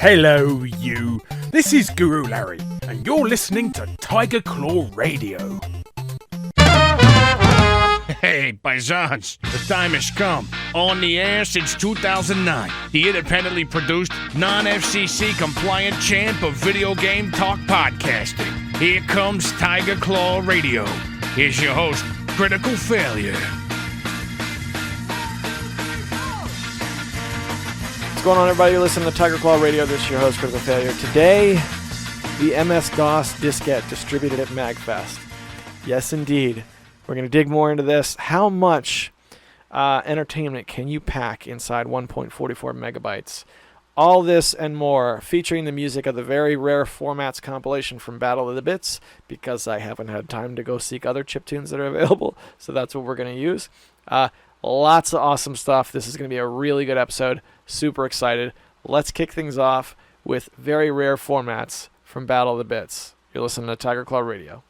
Hello, you. This is Guru Larry, and you're listening to Tiger Claw Radio. Hey, paisans, the time has come. On the air since 2009, the independently produced, non-FCC compliant champ of video game talk podcasting. Here comes Tiger Claw Radio. Here's your host, Critical Failure. What's going on, everybody? You're listening to Tiger Claw Radio. This is your host, Critical Failure. Today, the MS-DOS diskette distributed at MagFest. Yes, indeed. We're going to dig more into this. How much entertainment can you pack inside 1.44 megabytes? All this and more, featuring the music of the Very Rare Formats compilation from Battle of the Bits, because I haven't had time to go seek other chiptunes that are available, so that's what we're going to use. Lots of awesome stuff. This is going to be a really good episode. Super excited. Let's kick things off with Very Rare Formats from Battle of the Bits. You're listening to Tiger Claw Radio.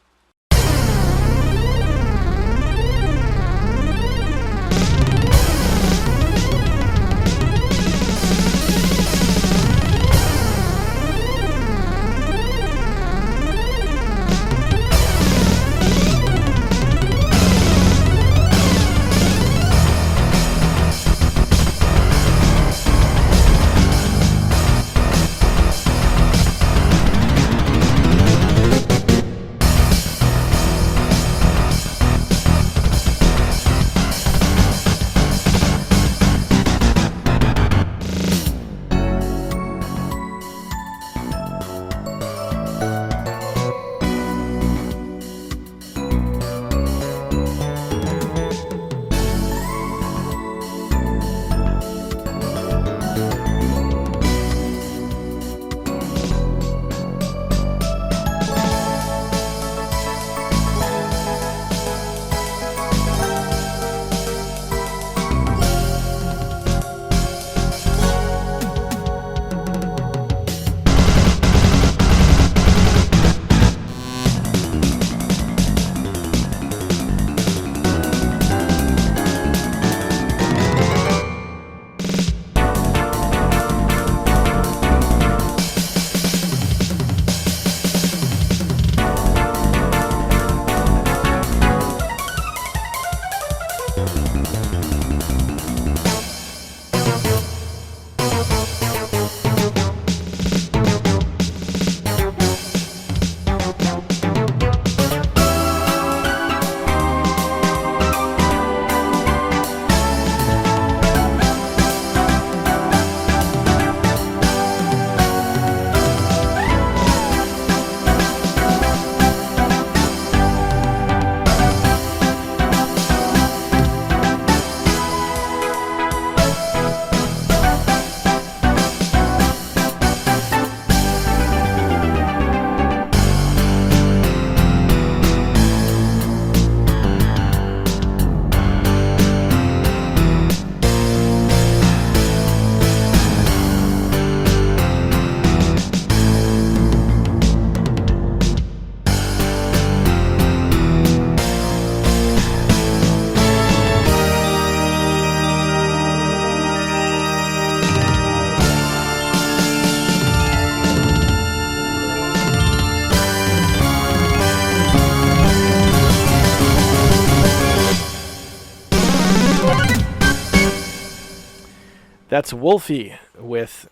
That's Wolfie with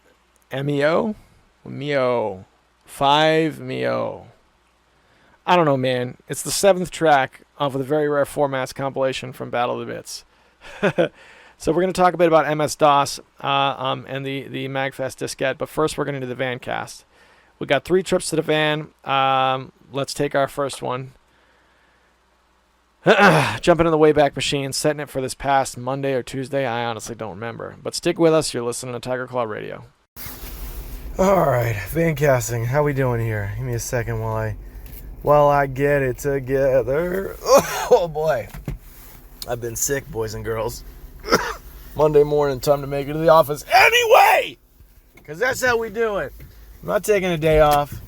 MEO? MEO. 5MEO. I don't know, man. It's the 7th track off of the Very Rare Formats compilation from Battle of the Bits. So we're going to talk a bit about MS-DOS and the MagFest diskette, but first we're going to do the van cast. We got 3 trips to the van. Let's take our first one. Jumping in the Wayback Machine, setting it for this past Monday or Tuesday. I honestly don't remember. But stick with us. You're listening to Tiger Claw Radio. All right, van casting. How we doing here? Give me a second while I get it together. Oh boy, I've been sick, boys and girls. Monday morning, time to make it to the office anyway, because that's how we do it. I'm not taking a day off.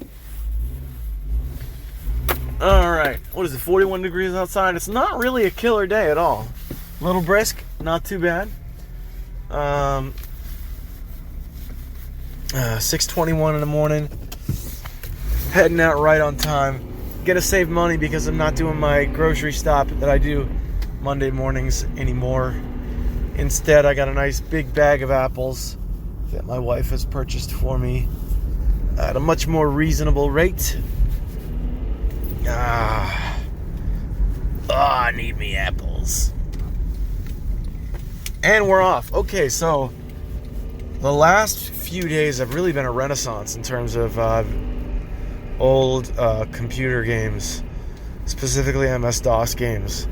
All right, what is it, 41 degrees outside? It's not really a killer day at all. A little brisk, not too bad. 6:21 in the morning. Heading out right on time. Gonna save money because I'm not doing my grocery stop that I do Monday mornings anymore. Instead, I got a nice big bag of apples that my wife has purchased for me at a much more reasonable rate. I need me apples. And we're off. Okay, so the last few days have really been a renaissance in terms of old computer games, specifically MS-DOS games.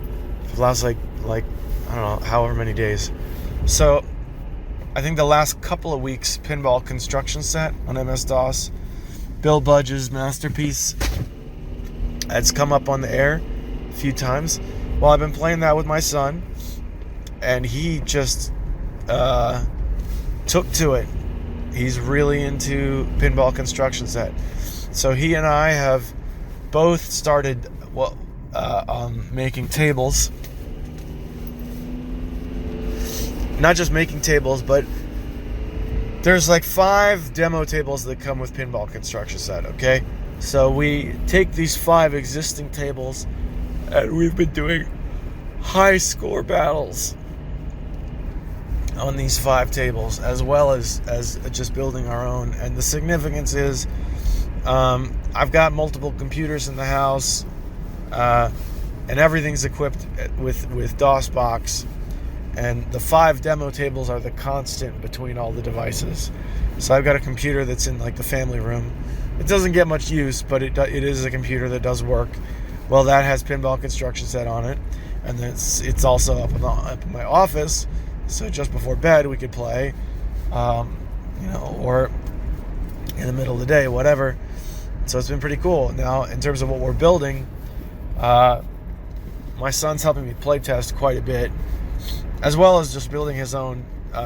For the last like I don't know, however many days. So I think the last couple of weeks, Pinball Construction Set on MS-DOS, Bill Budge's masterpiece, it's come up on the air a few times. Well, I've been playing that with my son, and he just took to it. He's really into Pinball Construction Set. So he and I have both started making tables. Not just making tables, but there's like 5 demo tables that come with Pinball Construction Set, okay? So we take these 5 existing tables, and we've been doing high score battles on these 5 tables, as well as just building our own. And the significance is I've got multiple computers in the house, and everything's equipped with DOSBox, and the 5 demo tables are the constant between all the devices. So I've got a computer that's in like the family room. It doesn't get much use, but it is a computer that does work. Well, that has Pinball Construction Set on it, and it's also up in my office. So just before bed we could play, or in the middle of the day, whatever. So it's been pretty cool. Now, in terms of what we're building, my son's helping me play test quite a bit, as well as just building his own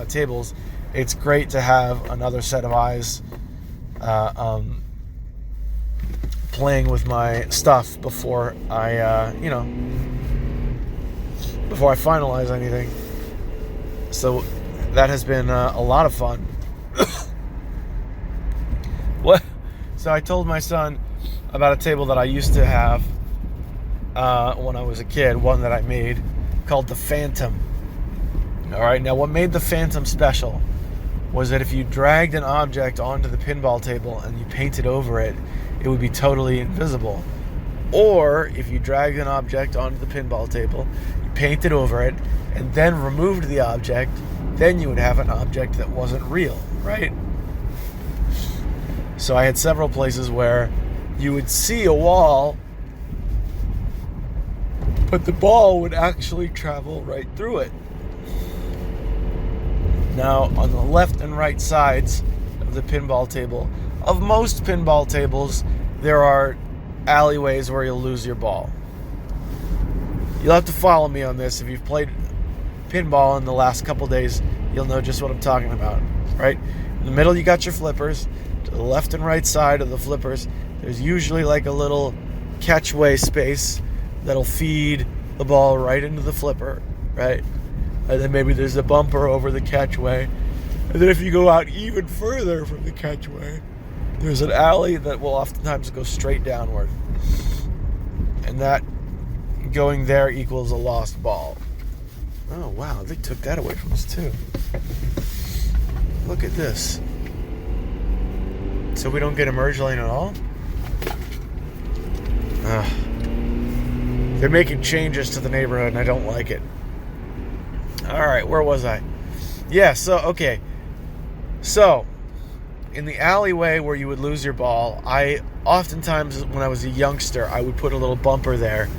tables. It's great to have another set of eyes playing with my stuff before I finalize anything. So that has been a lot of fun. What? So I told my son about a table that I used to have when I was a kid, one that I made called the Phantom. All right, now what made the Phantom special was that if you dragged an object onto the pinball table and you painted over it, it would be totally invisible. Or if you dragged an object onto the pinball table, you painted over it, and then removed the object, then you would have an object that wasn't real, right? So I had several places where you would see a wall, but the ball would actually travel right through it. Now, on the left and right sides of the pinball table, of most pinball tables, there are alleyways where you'll lose your ball. You'll have to follow me on this. If you've played pinball in the last couple days, you'll know just what I'm talking about, right? In the middle, you got your flippers. To the left and right side of the flippers, there's usually like a little catchway space that'll feed the ball right into the flipper, right? And then maybe there's a bumper over the catchway. And then if you go out even further from the catchway, there's an alley that will oftentimes go straight downward. And that going there equals a lost ball. Oh, wow, they took that away from us too. Look at this. So we don't get a merge lane at all? They're making changes to the neighborhood and I don't like it. Alright, where was I? Yeah, so in the alleyway where you would lose your ball, I oftentimes, when I was a youngster, I would put a little bumper there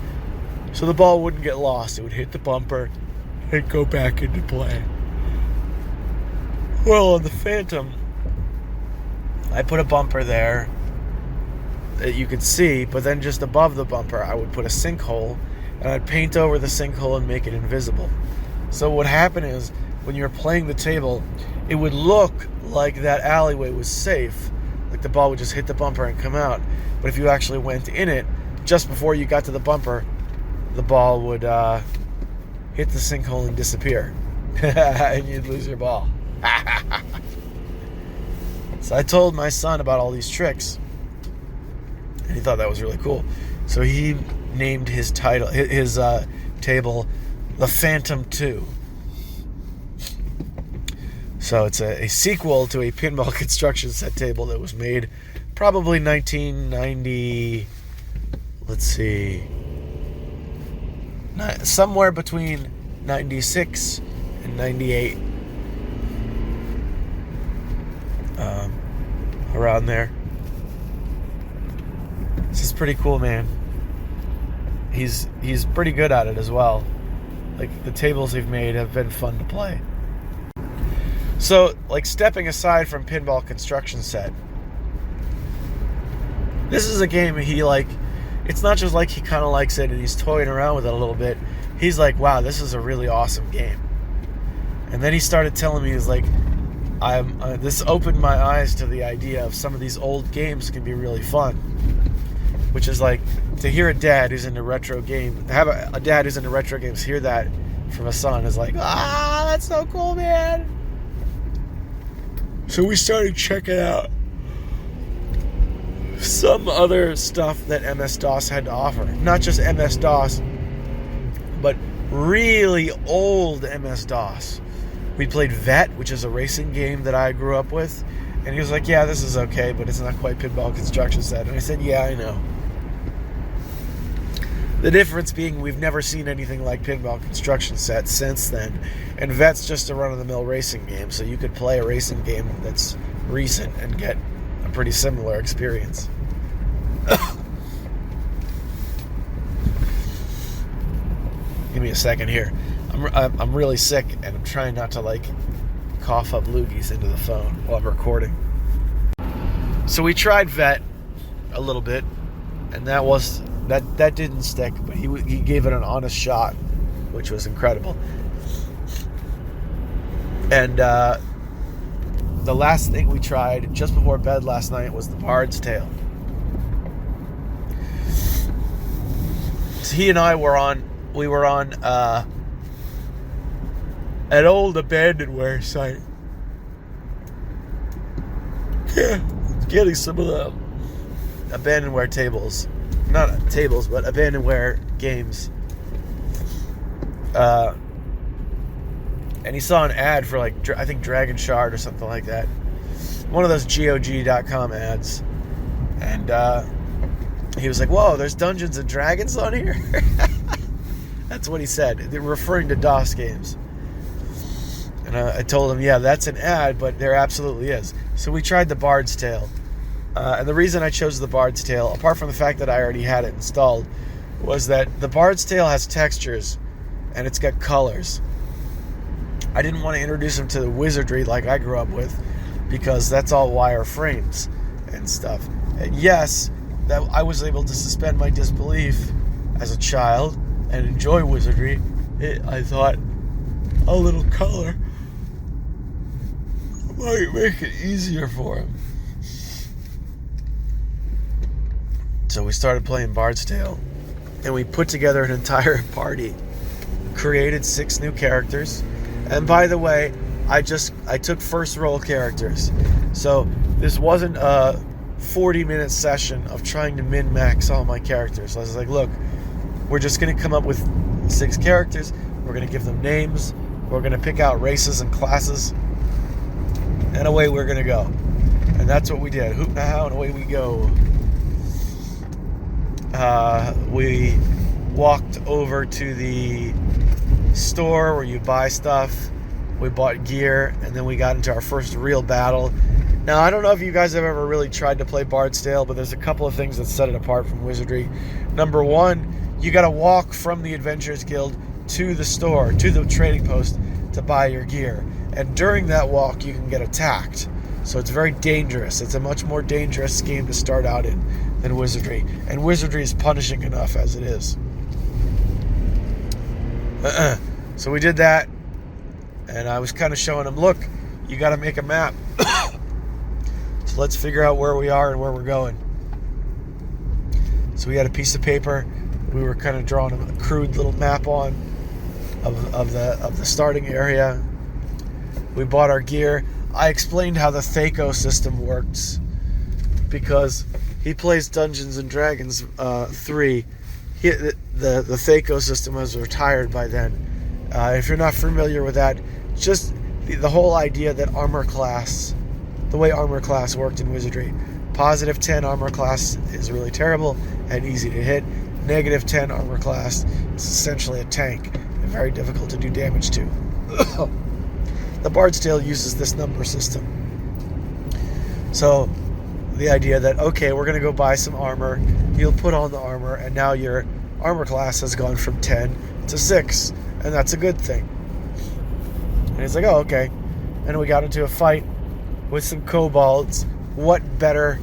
so the ball wouldn't get lost. It would hit the bumper and go back into play. Well, on the Phantom, I put a bumper there that you could see, but then just above the bumper, I would put a sinkhole, and I'd paint over the sinkhole and make it invisible. So what would happen is, when you were playing the table, it would look like that alleyway was safe, like the ball would just hit the bumper and come out. But if you actually went in it, just before you got to the bumper, the ball would hit the sinkhole and disappear. And you'd lose your ball. So I told my son about all these tricks, and he thought that was really cool. So he named his table The Phantom 2. So it's a sequel to a pinball construction set table that was made probably 1990, let's see, somewhere between 96 and 98. Around there. This is pretty cool, man. He's pretty good at it as well. Like, the tables they've made have been fun to play. So, like, stepping aside from pinball construction set, this is a game it's not just like he kind of likes it and he's toying around with it a little bit. He's like, wow, this is a really awesome game. And then he started telling me, he's like, this opened my eyes to the idea of some of these old games can be really fun. Which is like, to hear a dad who's into retro games, have a dad who's into retro games hear that from a son is like, that's so cool, man. So we started checking out some other stuff that MS-DOS had to offer. Not just MS-DOS, but really old MS-DOS. We played Vet, which is a racing game that I grew up with. And he was like, yeah, this is okay, but it's not quite pinball construction set. And I said, yeah, I know. The difference being we've never seen anything like pinball construction set since then. And Vet's just a run-of-the-mill racing game, so you could play a racing game that's recent and get a pretty similar experience. Give me a second here. I'm really sick, and I'm trying not to, like, cough up loogies into the phone while I'm recording. So we tried Vet a little bit, and that didn't stick, but he gave it an honest shot, which was incredible. And the last thing we tried just before bed last night was the Bard's Tale. So he and I were on an old abandonware site. Yeah, getting some of the abandonware tables. Not tables, but abandonware games. And he saw an ad for, like, I think Dragon Shard or something like that. One of those GOG.com ads. And he was like, whoa, there's Dungeons and Dragons on here? That's what he said. They're referring to DOS games. And I told him, yeah, that's an ad, but there absolutely is. So we tried the Bard's Tale. And the reason I chose the Bard's Tale, apart from the fact that I already had it installed, was that the Bard's Tale has textures and it's got colors. I didn't want to introduce him to the wizardry like I grew up with, because that's all wire frames and stuff. And yes, that I was able to suspend my disbelief as a child and enjoy wizardry. I thought a little color might make it easier for him. So we started playing Bard's Tale, and we put together an entire party, created 6 new characters, and by the way, I took first roll characters. So this wasn't a 40-minute session of trying to min-max all my characters. So I was like, look, we're just going to come up with 6 characters, we're going to give them names, we're going to pick out races and classes, and away we're going to go. And that's what we did. Hoop and a how, and away we go. We walked over to the store where you buy stuff. We bought gear, and then we got into our first real battle. Now, I don't know if you guys have ever really tried to play Bard's Tale, but there's a couple of things that set it apart from wizardry. Number one, you got to walk from the Adventurers Guild to the store, to the trading post, to buy your gear. And during that walk, you can get attacked. So it's very dangerous. It's a much more dangerous game to start out in than wizardry. And wizardry is punishing enough as it is. So we did that, and I was kind of showing him, look, you got to make a map. So let's figure out where we are and where we're going. So we had a piece of paper. We were kind of drawing a crude little map on of the starting area. We bought our gear. I explained how the THACO system works because he plays Dungeons and Dragons 3. The THACO system was retired by then. If you're not familiar with that, just the whole idea that armor class, the way armor class worked in Wizardry, positive 10 armor class is really terrible and easy to hit. Negative 10 armor class is essentially a tank and very difficult to do damage to. The Bard's Tale uses this number system. So the idea that, okay, we're going to go buy some armor, you'll put on the armor, and now your armor class has gone from 10 to 6, and that's a good thing. And he's like, oh, okay. And we got into a fight with some kobolds. What better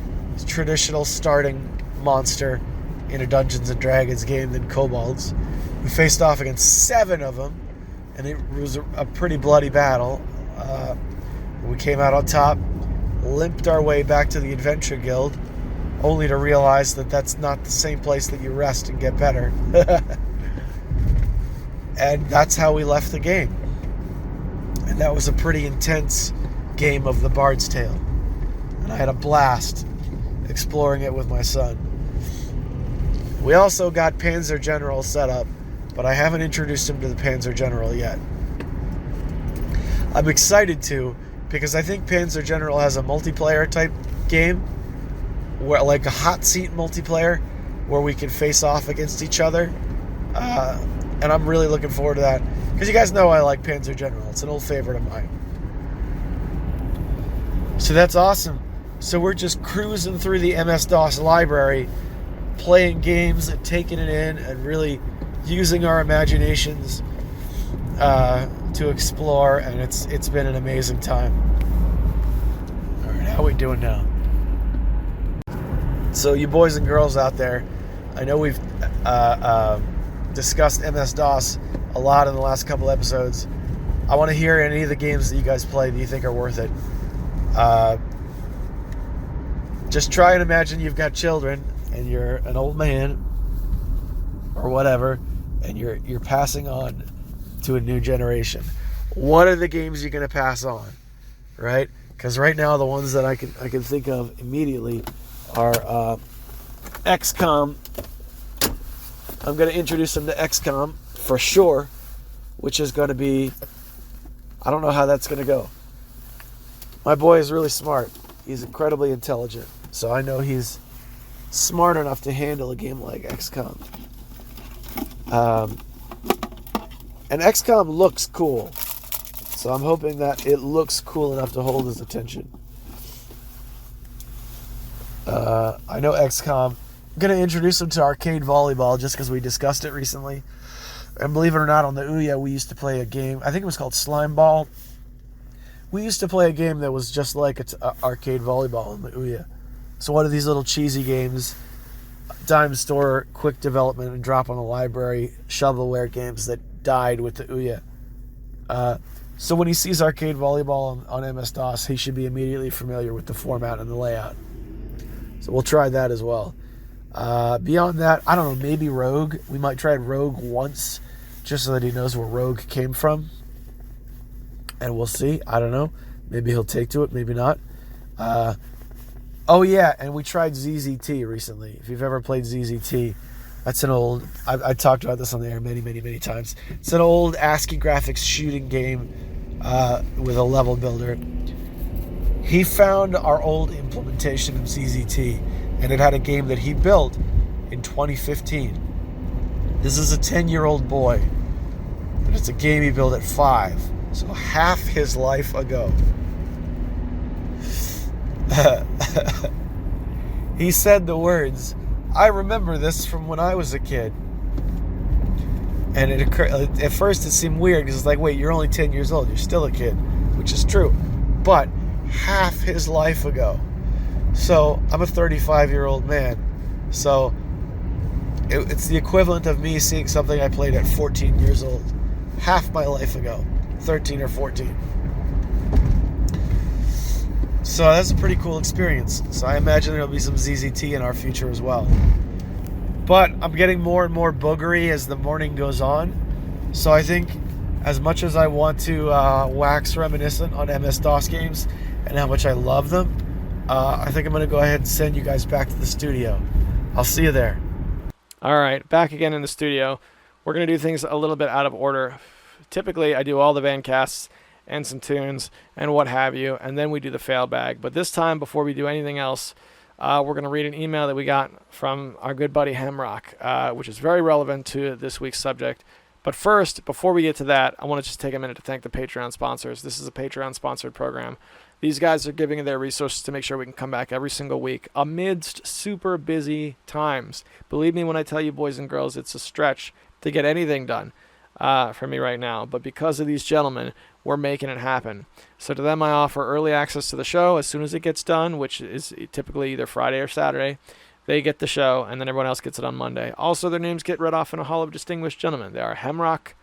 traditional starting monster in a Dungeons and Dragons game than kobolds? We faced off against 7 of them, and it was a pretty bloody battle. We came out on top, limped our way back to the Adventure Guild, only to realize that that's not the same place that you rest and get better. And that's how we left the game. And that was a pretty intense game of the Bard's Tale. And I had a blast exploring it with my son. We also got Panzer General set up, but I haven't introduced him to the Panzer General yet. I'm excited to, because I think Panzer General has a multiplayer type game, where like a hot seat multiplayer, where we can face off against each other. And I'm really looking forward to that, because you guys know I like Panzer General. It's an old favorite of mine. So that's awesome. So we're just cruising through the MS-DOS library, playing games and taking it in and really using our imaginations to explore, and it's been an amazing time. All right, how are we doing now? So you boys and girls out there, I know we've discussed MS-DOS a lot in the last couple episodes. I want to hear any of the games that you guys play that you think are worth it. Just try and imagine you've got children and you're an old man or whatever, and you're passing on to a new generation. What are the games you're going to pass on, right? Because right now the ones that I can think of immediately are XCOM. I'm going to introduce them to XCOM for sure, which is going to be, I don't know how that's going to go. My boy is really smart. He's incredibly intelligent. So I know he's smart enough to handle a game like XCOM. And XCOM looks cool. So I'm hoping that it looks cool enough to hold his attention. I know XCOM. I'm going to introduce him to arcade volleyball just because we discussed it recently. And believe it or not, on the Ouya, we used to play a game. I think it was called Slime Ball. We used to play a game that was just like arcade volleyball on the Ouya. So one of these little cheesy games, dime store, quick development, and drop on the library, shovelware games that died with the Ouya. So when he sees arcade volleyball on MS-DOS, he should be immediately familiar with the format and the layout. So we'll try that as well. Beyond that, I don't know, maybe Rogue. We might try Rogue once, just so that he knows where Rogue came from. And we'll see. I don't know. Maybe he'll take to it, maybe not. Oh yeah, and we tried ZZT recently. If you've ever played ZZT, that's an old, I talked about this on the air many, many, many times. It's an old ASCII graphics shooting game with a level builder. He found our old implementation of ZZT, and it had a game that he built in 2015. This is a 10-year-old boy, but it's a game he built at 5, so half his life ago. He said the words, "I remember this from when I was a kid." And it occurred, at first it seemed weird because it's like, wait, you're only 10 years old, you're still a kid, which is true, but half his life ago. So I'm a 35-year-old man, so it's the equivalent of me seeing something I played at 14 years old, half my life ago, 13 or 14. So that's a pretty cool experience. So I imagine there'll be some ZZT in our future as well. But I'm getting more and more boogery as the morning goes on. So I think as much as I want to wax reminiscent on MS-DOS games and how much I love them, I think I'm going to go ahead and send you guys back to the studio. I'll see you there. All right, back again in the studio. We're going to do things a little bit out of order. Typically, I do all the band casts and some tunes and what have you, and then we do the fail bag. But this time, before we do anything else, we're going to read an email that we got from our good buddy Hemrock, which is very relevant to this week's subject. But first, before we get to that, I want to just take a minute to thank the Patreon sponsors. This is a Patreon-sponsored program. These guys are giving their resources to make sure we can come back every single week amidst super busy times. Believe me when I tell you, boys and girls, it's a stretch to get anything done for me right now. But because of these gentlemen, we're making it happen. So to them, I offer early access to the show as soon as it gets done, which is typically either Friday or Saturday. They get the show, and then everyone else gets it on Monday. Also, their names get read off in a hall of distinguished gentlemen. They are Hemrock,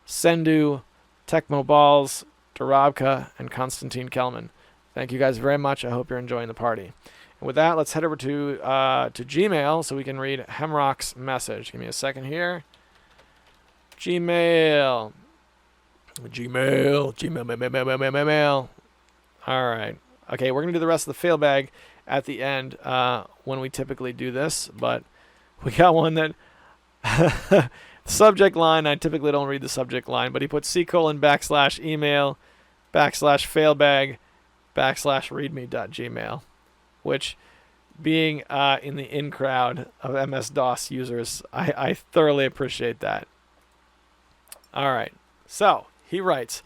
Sendu, Tecmo Balls, Dorabka, and Konstantin Kelman. Thank you guys very much. I hope you're enjoying the party. And with that, let's head over to Gmail so we can read Hemrock's message. Give me a second here. Gmail. All right. Okay, we're going to do the rest of the fail bag at the end when we typically do this, but we got one that subject line, I typically don't read the subject line, but he put /email /failbag /readme.gmail, which being in the in crowd of MS-DOS users, I thoroughly appreciate that. All right, so he writes,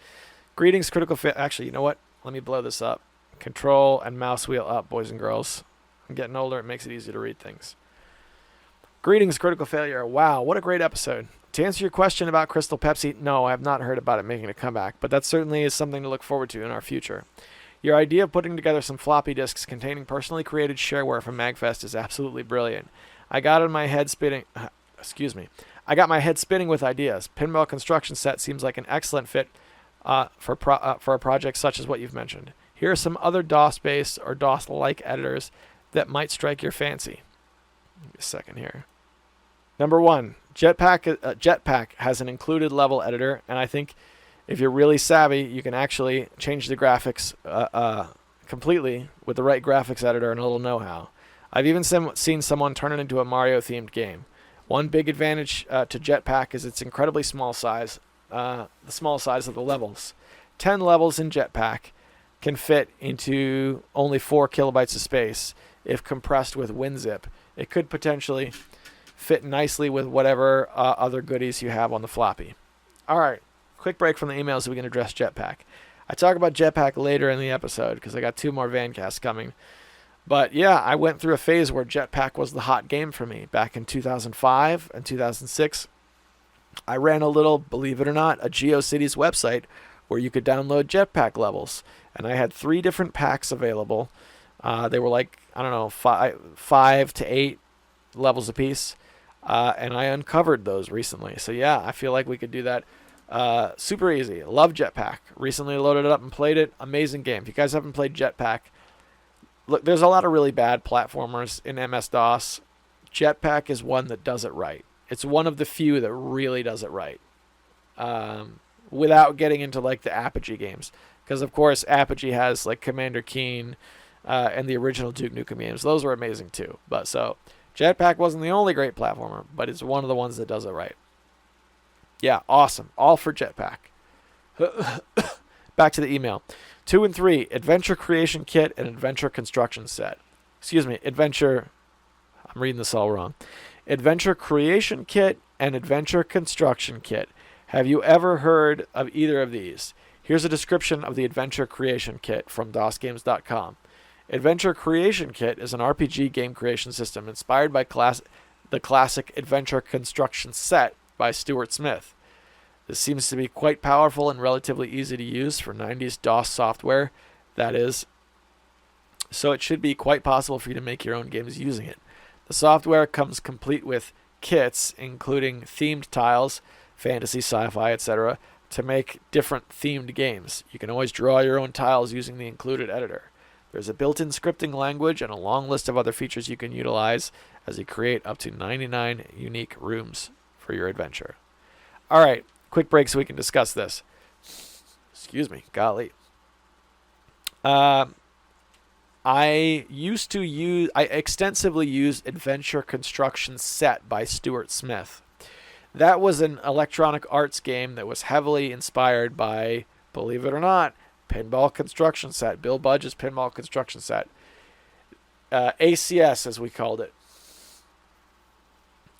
greetings, critical actually, you know what? Let me blow this up. Control and mouse wheel up, boys and girls. I'm getting older. It makes it easy to read things. Greetings, Critical Failure. Wow, what a great episode. To answer your question about Crystal Pepsi, no, I have not heard about it making a comeback, but that certainly is something to look forward to in our future. Your idea of putting together some floppy disks containing personally created shareware from MagFest is absolutely brilliant. I got my head spinning with ideas. Pinball Construction Set seems like an excellent fit for a project such as what you've mentioned. Here are some other DOS-based or DOS-like editors that might strike your fancy. Give me a second here. Number 1, Jetpack has an included level editor, and I think if you're really savvy, you can actually change the graphics completely with the right graphics editor and a little know-how. I've even seen someone turn it into a Mario-themed game. One big advantage to Jetpack is its incredibly small size, the small size of the levels. 10 levels in Jetpack can fit into only 4 kilobytes of space if compressed with WinZip. It could potentially fit nicely with whatever other goodies you have on the floppy. All right, quick break from the emails so we can address Jetpack. I talk about Jetpack later in the episode because I got 2 more Vancasts coming. But yeah, I went through a phase where Jetpack was the hot game for me. Back in 2005 and 2006, I ran a little, believe it or not, a GeoCities website where you could download Jetpack levels. And I had 3 different packs available. They were like, I don't know, 5 to 8 levels apiece. And I uncovered those recently. So yeah, I feel like we could do that super easy. Love Jetpack. Recently loaded it up and played it. Amazing game. If you guys haven't played Jetpack, look, there's a lot of really bad platformers in MS-DOS. Jetpack is one that does it right. It's one of the few that really does it right. Without getting into like the Apogee games. Because, of course, Apogee has like Commander Keen and the original Duke Nukem games. Those were amazing too. But so, Jetpack wasn't the only great platformer, but it's one of the ones that does it right. Yeah, awesome. All for Jetpack. Back to the email. 2 and 3, Adventure Creation Kit and Adventure Construction Set. Adventure... I'm reading this all wrong. Adventure Creation Kit and Adventure Construction Kit. Have you ever heard of either of these? Here's a description of the Adventure Creation Kit from DOSGames.com. Adventure Creation Kit is an RPG game creation system inspired by the classic Adventure Construction Set by Stuart Smith. This seems to be quite powerful and relatively easy to use for 90s DOS software, that is, so it should be quite possible for you to make your own games using it. The software comes complete with kits, including themed tiles, fantasy, sci-fi, etc., to make different themed games. You can always draw your own tiles using the included editor. There's a built-in scripting language and a long list of other features you can utilize as you create up to 99 unique rooms for your adventure. All right, Quick break so we can discuss this. Excuse me. Golly. I extensively used Adventure Construction Set by Stuart Smith. That was an electronic arts game that was heavily inspired by, believe it or not, Pinball Construction Set, Bill Budge's Pinball Construction Set. ACS, as we called it.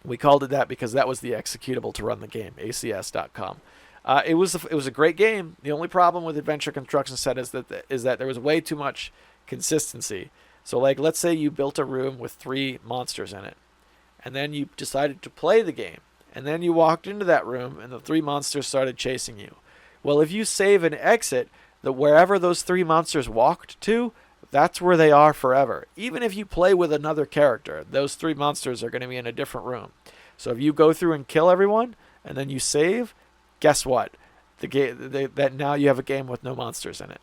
We called it that because that was the executable to run the game, acs.com. It was a great game. The only problem with Adventure Construction Set is that there was way too much consistency. So, like, let's say you built a room with 3 monsters in it, and then you decided to play the game, and then you walked into that room, and the 3 monsters started chasing you. Well, if you save and exit, wherever those 3 monsters walked to, that's where they are forever. Even if you play with another character, those 3 monsters are going to be in a different room. So if you go through and kill everyone, and then you save, guess what? That now you have a game with no monsters in it.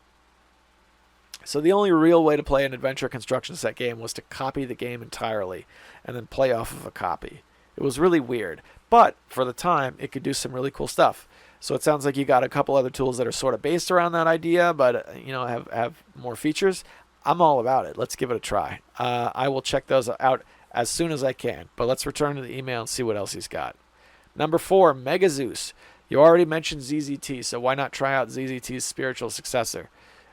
So the only real way to play an Adventure Construction Set game was to copy the game entirely and then play off of a copy. It was really weird, but for the time, it could do some really cool stuff. So it sounds like you got a couple other tools that are sort of based around that idea, but have more features. I'm all about it. Let's give it a try. I will check those out as soon as I can, but let's return to the email and see what else he's got. Number 4, Mega Zeus. You already mentioned ZZT, so why not try out ZZT's spiritual successor?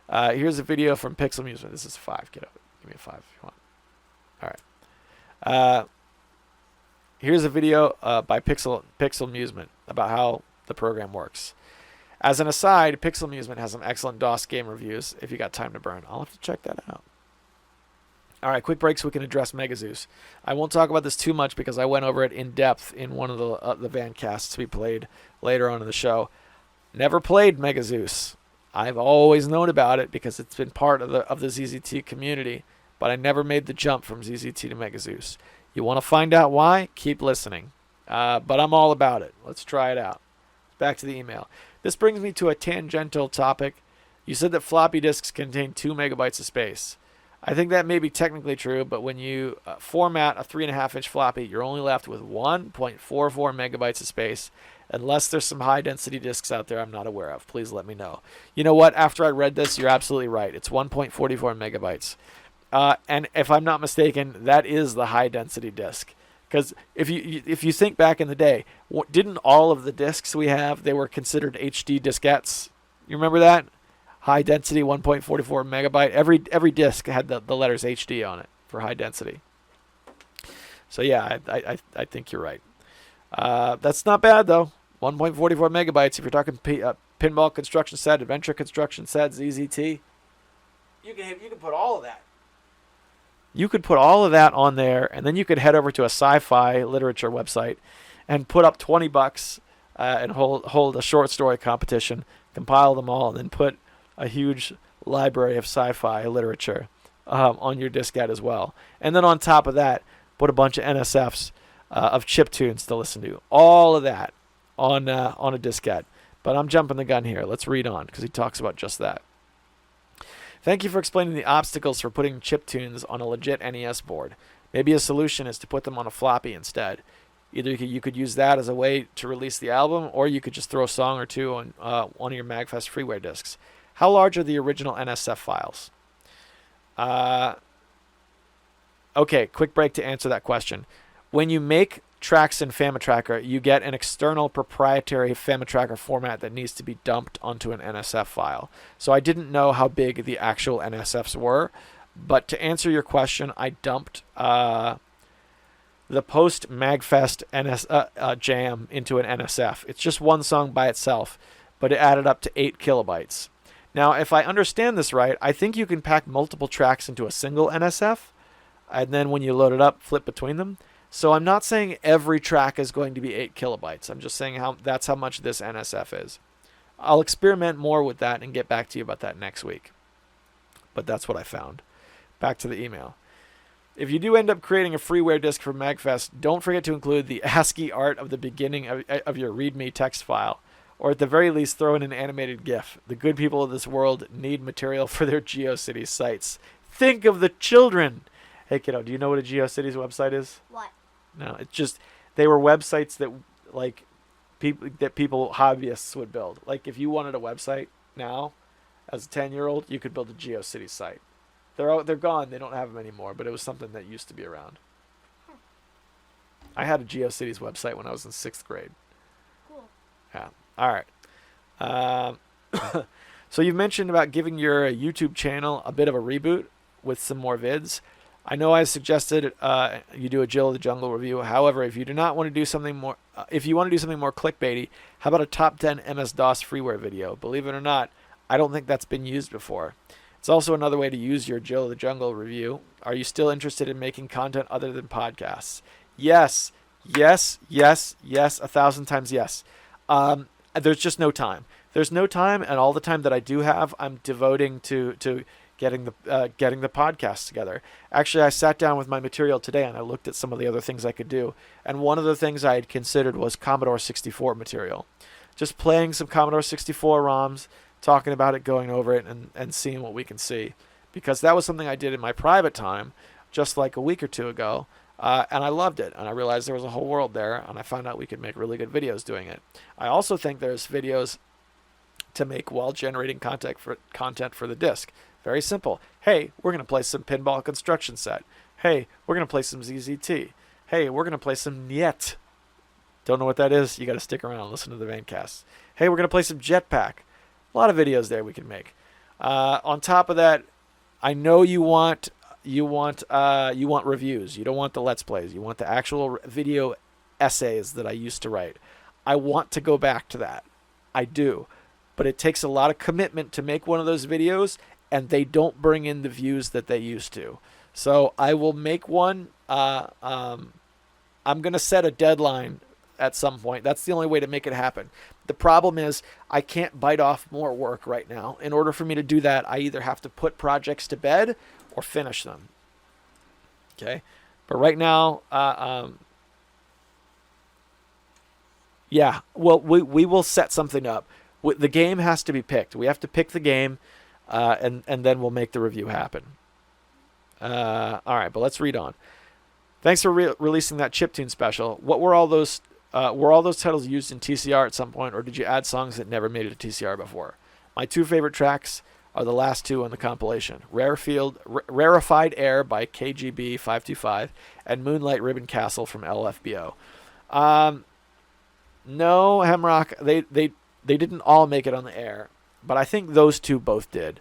Here's a video from Pixel Musement. This is 5, kiddo. Give me a 5 if you want. All right. Here's a video by Pixel Musement about how the program works. As an aside, Pixel Musement has some excellent DOS game reviews if you got time to burn. I'll have to check that out. All right, quick break so we can address Mega Zeus. I won't talk about this too much because I went over it in depth in one of the Vancasts we played later on in the show. Never played Mega Zeus. I've always known about it because it's been part of the ZZT community, but I never made the jump from ZZT to Mega Zeus. You want to find out why? Keep listening. But I'm all about it. Let's try it out. Back to the email. This brings me to a tangential topic. You said that floppy disks contain 2 megabytes of space. I think that may be technically true, but when you format a 3.5-inch floppy, you're only left with 1.44 megabytes of space, unless there's some high-density disks out there I'm not aware of. Please let me know. You know what? After I read this, you're absolutely right. It's 1.44 megabytes. And if I'm not mistaken, that is the high-density disk. Because if you think back in the day, didn't all of the disks we have, they were considered HD diskettes? You remember that? High density, 1.44 megabyte. Every disk had the letters HD on it for high density. So yeah, I think you're right. That's not bad though. 1.44 megabytes. If you're talking Pinball Construction Set, Adventure Construction Set, ZZT, you can put all of that. You could put all of that on there, and then you could head over to a sci-fi literature website and put up $20 and hold a short story competition, compile them all, and then put a huge library of sci-fi literature on your diskette as well. And then on top of that, put a bunch of NSFs of chiptunes to listen to. All of that on a diskette. But I'm jumping the gun here. Let's read on because he talks about just that. Thank you for explaining the obstacles for putting chiptunes on a legit NES board. Maybe a solution is to put them on a floppy instead. Either you could use that as a way to release the album, or you could just throw a song or two on one of your MagFest freeware discs. How large are the original NSF files? Okay, quick break to answer that question. When you make tracks in FamiTracker, you get an external proprietary FamiTracker format that needs to be dumped onto an NSF file. So I didn't know how big the actual NSFs were, but to answer your question, I dumped the post MagFest jam into an NSF. It's just one song by itself, but it added up to 8 kilobytes. Now, if I understand this right, I think you can pack multiple tracks into a single NSF, and then when you load it up, flip between them. So I'm not saying every track is going to be 8 kilobytes. I'm just saying that's how much this NSF is. I'll experiment more with that and get back to you about that next week. But that's what I found. Back to the email. If you do end up creating a freeware disk for MagFest, don't forget to include the ASCII art of the beginning of your README text file. Or at the very least, throw in an animated GIF. The good people of this world need material for their GeoCities sites. Think of the children! Hey kiddo, do you know what a GeoCities website is? What? No, it's just, they were websites that, like, people hobbyists would build. Like if you wanted a website now, as a 10-year-old, you could build a GeoCities site. They're gone. They don't have them anymore. But it was something that used to be around. I had a GeoCities website when I was in 6th grade. Cool. Yeah. All right. So you've mentioned about giving your YouTube channel a bit of a reboot with some more vids. I know I suggested you do a Jill of the Jungle review. However, if you do not want to do something more, if you want to do something more clickbaity, how about a top 10 MS-DOS freeware video? Believe it or not, I don't think that's been used before. It's also another way to use your Jill of the Jungle review. Are you still interested in making content other than podcasts? Yes, 1,000 times yes. There's just no time. There's no time, and all the time that I do have, I'm devoting to getting the podcast together. Actually, I sat down with my material today, and I looked at some of the other things I could do. And one of the things I had considered was Commodore 64 material. Just playing some Commodore 64 ROMs, talking about it, going over it, and seeing what we can see. Because that was something I did in my private time, just like a week or two ago. And I loved it, and I realized there was a whole world there, and I found out we could make really good videos doing it. I also think there's videos to make while generating content for the disc. Very simple. Hey, we're going to play some Pinball Construction Set. Hey, we're going to play some ZZT. Hey, we're going to play some Niet. Don't know what that is? You got to stick around and listen to the Vancast. Hey, we're going to play some Jetpack. A lot of videos there we can make. On top of that, I know you want reviews. You don't want the Let's Plays. You want the actual video essays that I used to write. I want to go back to that. I do. But it takes a lot of commitment to make one of those videos, and they don't bring in the views that they used to. So I will make one. I'm going to set a deadline at some point. That's the only way to make it happen. The problem is I can't bite off more work right now. In order for me to do that, I either have to put projects to bed or finish them. Okay? But right now, yeah, well, we will set something up. The game has to be picked. We have to pick the game, and then we'll make the review happen. All right, but let's read on. Thanks for releasing that chiptune special. What were all those titles used in TCR at some point, or did you add songs that never made it to TCR before? My two favorite tracks are the last two on the compilation: Rarefied Air by KGB 525 and Moonlight Ribbon Castle from LFBO. No, Hemrock, they didn't all make it on the air, but I think those two both did.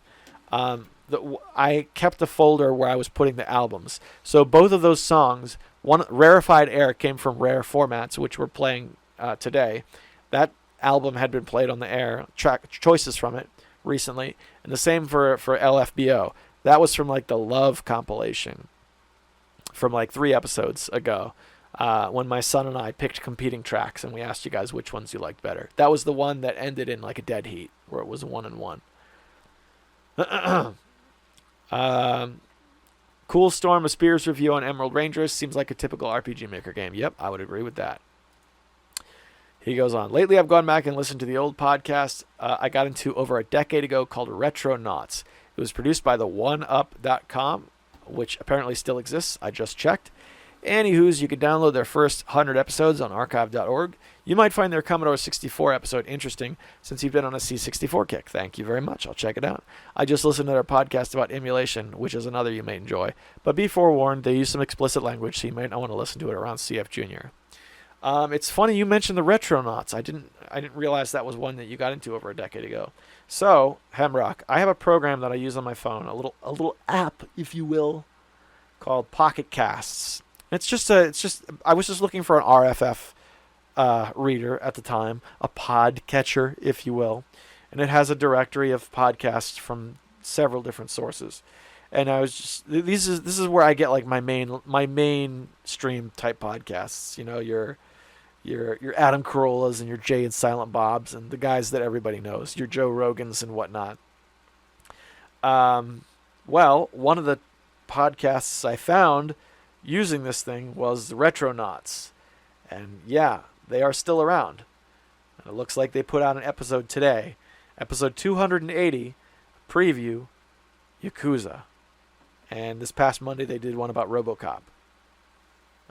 I kept a folder where I was putting the albums. So both of those songs, one Rarefied Air came from Rare Formats, which we're playing today. That album had been played on the air, track choices from it recently, and the same for LFBO. That was from like the Love compilation from like 3 episodes ago. When my son and I picked competing tracks and we asked you guys which ones you liked better. That was the one that ended in like a dead heat where it was 1-1. Cool Storm, a Spears review on Emerald Rangers seems like a typical RPG Maker game. Yep, I would agree with that. He goes on. Lately, I've gone back and listened to the old podcast I got into over a decade ago called Retronauts. It was produced by the OneUp.com, which apparently still exists. I just checked. Anywho's, you can download their first 100 episodes on archive.org. You might find their Commodore 64 episode interesting since you've been on a C64 kick. Thank you very much. I'll check it out. I just listened to their podcast about emulation, which is another you may enjoy. But be forewarned, they use some explicit language, so you might not want to listen to it around CF Junior. It's funny you mentioned the Retronauts. I didn't realize that was one that you got into over a decade ago. So, Hemrock, I have a program that I use on my phone, a little app, if you will, called Pocket Casts. I was just looking for an RFF reader at the time, a pod catcher, if you will, and it has a directory of podcasts from several different sources. And I was just this is where I get like my mainstream type podcasts. You know, your Adam Carollas and your Jay and Silent Bobs and the guys that everybody knows, your Joe Rogans and whatnot. Well, one of the podcasts I found using this thing was the Retronauts. And yeah, they are still around. And it looks like they put out an episode today. Episode 280, preview, Yakuza. And this past Monday they did one about RoboCop.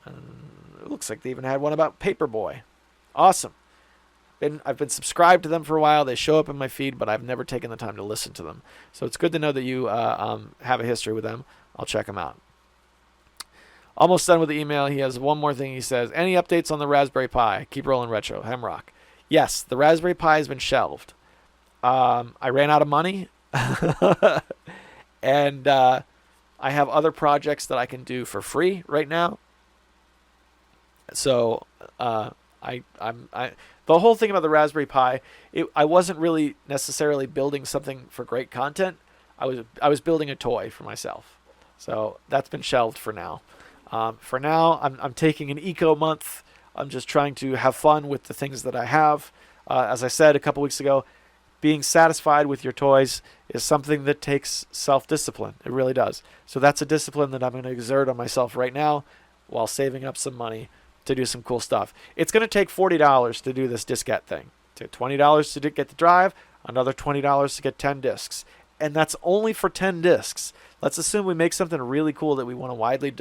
And it looks like they even had one about Paperboy. Awesome. I've been subscribed to them for a while. They show up in my feed, but I've never taken the time to listen to them. So it's good to know that you have a history with them. I'll check them out. Almost done with the email. He has one more thing. He says, any updates on the Raspberry Pi? Keep rolling retro. Hemrock. Yes, the Raspberry Pi has been shelved. I ran out of money. And I have other projects that I can do for free right now. So the whole thing about the Raspberry Pi, I wasn't really necessarily building something for great content. I was building a toy for myself. So that's been shelved for now. For now, I'm taking an eco month. I'm just trying to have fun with the things that I have. As I said a couple weeks ago, being satisfied with your toys is something that takes self-discipline. It really does. So that's a discipline that I'm going to exert on myself right now while saving up some money to do some cool stuff. It's going to take $40 to do this diskette thing. Take $20 to get the drive, another $20 to get 10 discs. And that's only for 10 discs. Let's assume we make something really cool that we want to widely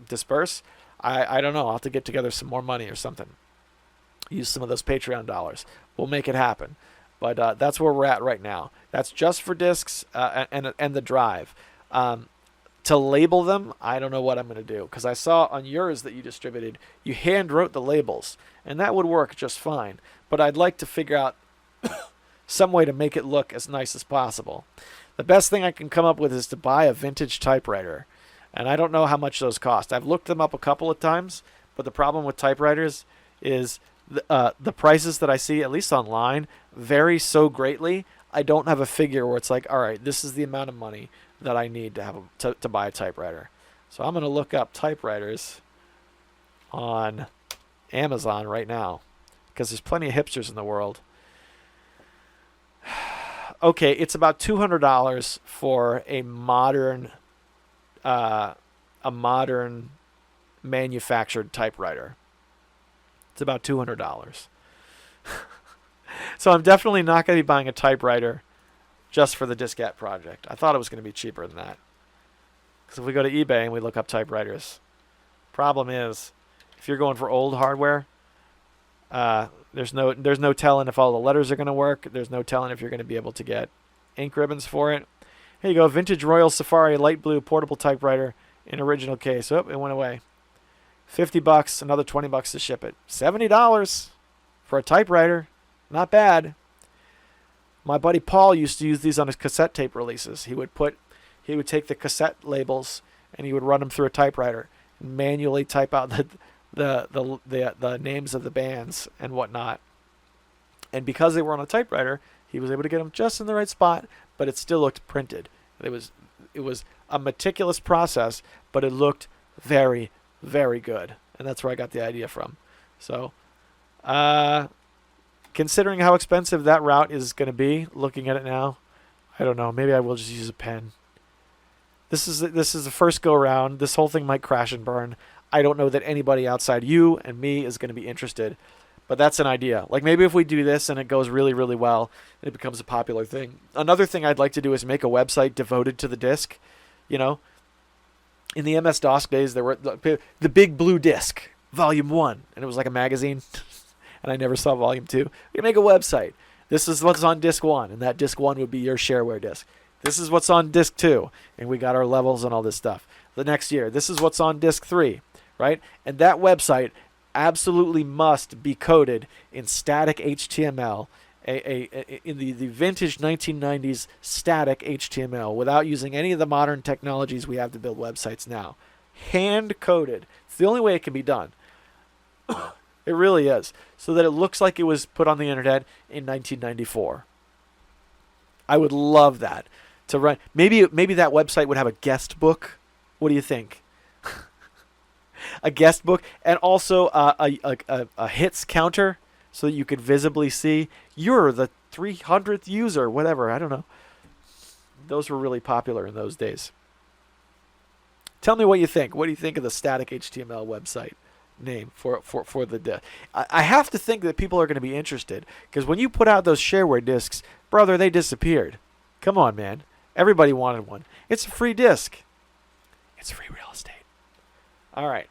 disperse. I don't know. I'll have to get together some more money or something. Use some of those Patreon dollars. We'll make it happen. But that's where we're at right now. That's just for discs and the drive. To label them, I don't know what I'm going to do. Because I saw on yours that you distributed, you hand wrote the labels. And that would work just fine. But I'd like to figure out some way to make it look as nice as possible. The best thing I can come up with is to buy a vintage typewriter. And I don't know how much those cost. I've looked them up a couple of times. But the problem with typewriters is the prices that I see, at least online, vary so greatly. I don't have a figure where it's like, all right, this is the amount of money that I need to have to buy a typewriter. So I'm going to look up typewriters on Amazon right now because there's plenty of hipsters in the world. Okay, it's about $200 for a modern manufactured typewriter. It's about $200. So I'm definitely not going to be buying a typewriter just for the diskette project. I thought it was going to be cheaper than that. Because if we go to eBay and we look up typewriters, problem is, if you're going for old hardware, there's no telling if all the letters are going to work. There's no telling if you're going to be able to get ink ribbons for it. Here you go, vintage Royal Safari light blue portable typewriter in original case. Oh, it went away. $50, another $20 to ship it. $70 for a typewriter. Not bad. My buddy Paul used to use these on his cassette tape releases. He would take the cassette labels and he would run them through a typewriter and manually type out the names of the bands and whatnot. And because they were on a typewriter, he was able to get them just in the right spot, but it still looked printed. It was a meticulous process, but it looked very, very good. And that's where I got the idea from. So, considering how expensive that route is going to be, looking at it now, I don't know. Maybe I will just use a pen. This is the first go around. This whole thing might crash and burn. I don't know that anybody outside you and me is going to be interested, but that's an idea. Like maybe if we do this and it goes really, really well, and it becomes a popular thing. Another thing I'd like to do is make a website devoted to the disc. You know, in the MS-DOS days, there were the Big Blue Disc, Volume 1, and it was like a magazine. And I never saw Volume 2. We make a website. This is what's on Disc 1, and that Disc 1 would be your shareware disc. This is what's on Disc 2, and we got our levels and all this stuff. The next year, this is what's on Disc 3, right? And that website absolutely must be coded in static HTML, in the vintage 1990s static HTML, without using any of the modern technologies we have to build websites now. Hand-coded. It's the only way it can be done. It really is. So that it looks like it was put on the internet in 1994. I would love that to run. Maybe that website would have a guest book. What do you think? A guest book, and also a hits counter so that you could visibly see you're the 300th user, whatever. I don't know. Those were really popular in those days. Tell me what you think. What do you think of the static HTML website name for the disc? I have to think that people are going to be interested, because when you put out those shareware discs, brother, they disappeared. Come on, man. Everybody wanted one. It's a free disc. It's free real estate. All right.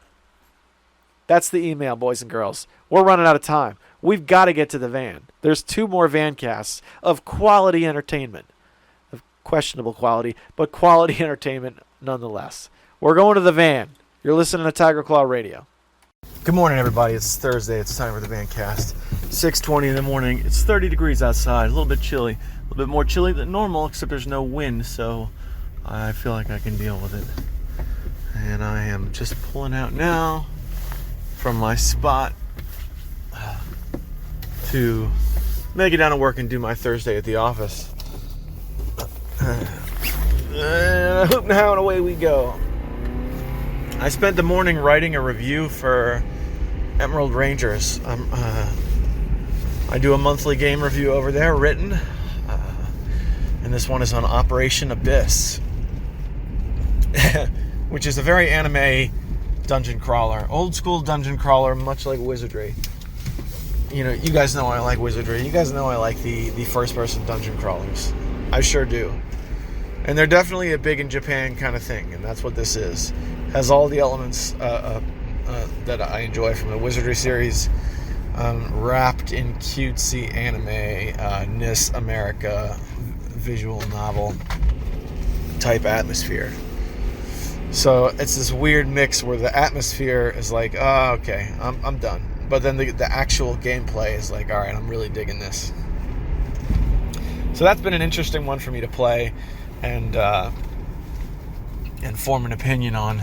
That's the email, boys and girls. We're running out of time. We've got to get to the van. There's 2 more van casts of quality entertainment. Of questionable quality, but quality entertainment nonetheless. We're going to the van. You're listening to Tiger Claw Radio. Good morning, everybody. It's Thursday. It's time for the van cast. 6:20 in the morning. It's 30 degrees outside. A little bit chilly. A little bit more chilly than normal, except there's no wind, so I feel like I can deal with it. And I am just pulling out now from my spot to make it down to work and do my Thursday at the office. Hoop now and away we go. I spent the morning writing a review for Emerald Rangers. I do a monthly game review over there, written, and this one is on Operation Abyss, which is a very anime dungeon crawler, old school dungeon crawler, much like Wizardry. You know, you guys know I like Wizardry. You guys know I like the first person dungeon crawlers. I sure do. And they're definitely a big in Japan kind of thing, and that's what this is. Has all the elements that I enjoy from the Wizardry series, wrapped in cutesy anime, NIS America visual novel type atmosphere. So it's this weird mix where the atmosphere is like, oh, okay, I'm done. But then the actual gameplay is like, all right, I'm really digging this. So that's been an interesting one for me to play and form an opinion on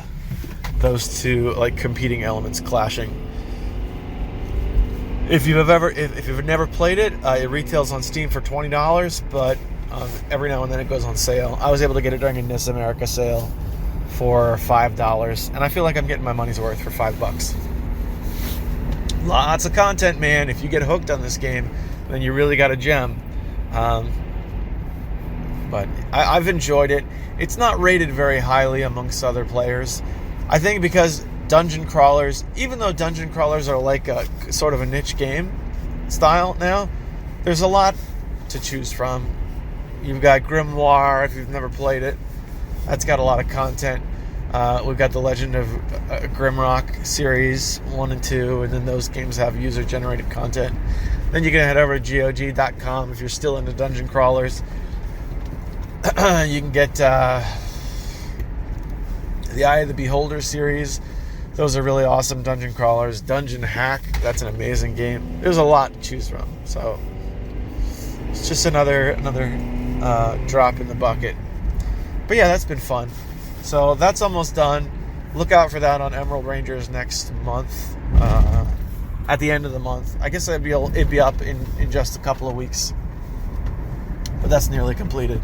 those 2 like competing elements clashing. If you've never played it, it retails on Steam for $20, but every now and then it goes on sale. I was able to get it during a NIS America sale for $5, and I feel like I'm getting my money's worth for $5. Lots of content, man. If you get hooked on this game, then you really got a gem. But I've enjoyed it. It's not rated very highly amongst other players. I think because dungeon crawlers, even though dungeon crawlers are like a sort of a niche game style now, there's a lot to choose from. You've got Grimoire, if you've never played it. That's got a lot of content. We've got the Legend of Grimrock series 1 and 2, and then those games have user-generated content. Then you can head over to GOG.com if you're still into dungeon crawlers. You can get the Eye of the Beholder series. Those are really awesome dungeon crawlers. Dungeon Hack, that's an amazing game. There's a lot to choose from. So it's just another drop in the bucket. But yeah, that's been fun. So that's almost done. Look out for that on Emerald Rangers next month. At the end of the month. I guess it'd be up in just a couple of weeks. But that's nearly completed.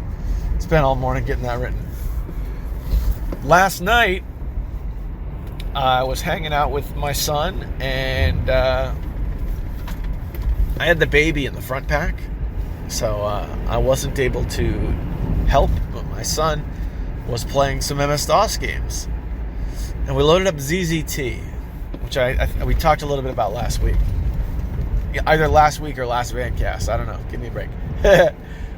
Spent all morning getting that written. Last night, I was hanging out with my son, and I had the baby in the front pack, so I wasn't able to help, but my son was playing some MS-DOS games. And we loaded up ZZT, which we talked a little bit about last week. Either last week or last Vancast, I don't know, give me a break.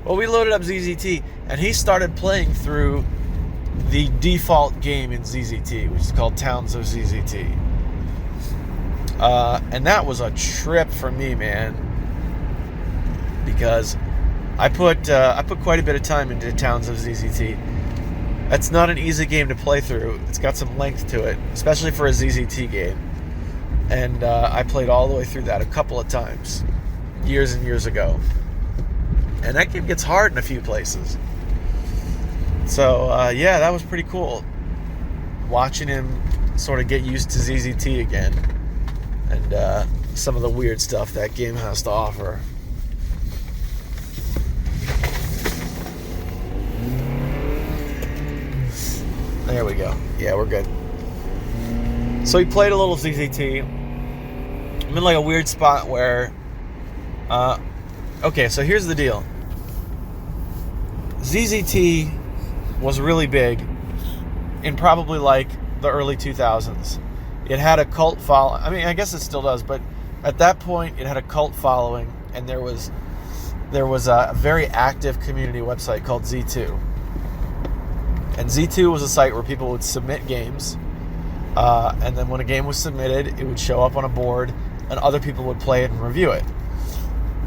Well, we loaded up ZZT, and he started playing through the default game in ZZT, which is called Towns of ZZT. And that was a trip for me, man, because I put quite a bit of time into Towns of ZZT. That's not an easy game to play through. It's got some length to it, especially for a ZZT game. And I played all the way through that a couple of times, years and years ago. And that game gets hard in a few places. So, yeah, that was pretty cool. Watching him sort of get used to ZZT again. And some of the weird stuff that game has to offer. There we go. Yeah, we're good. So he played a little ZZT. I'm in like a weird spot where... okay, so here's the deal. ZZT was really big in probably like the early 2000s. It had a cult following. I mean, I guess it still does, but at that point it had a cult following, and there was a very active community website called Z2. And Z2 was a site where people would submit games, And then when a game was submitted, it would show up on a board, and other people would play it and review it.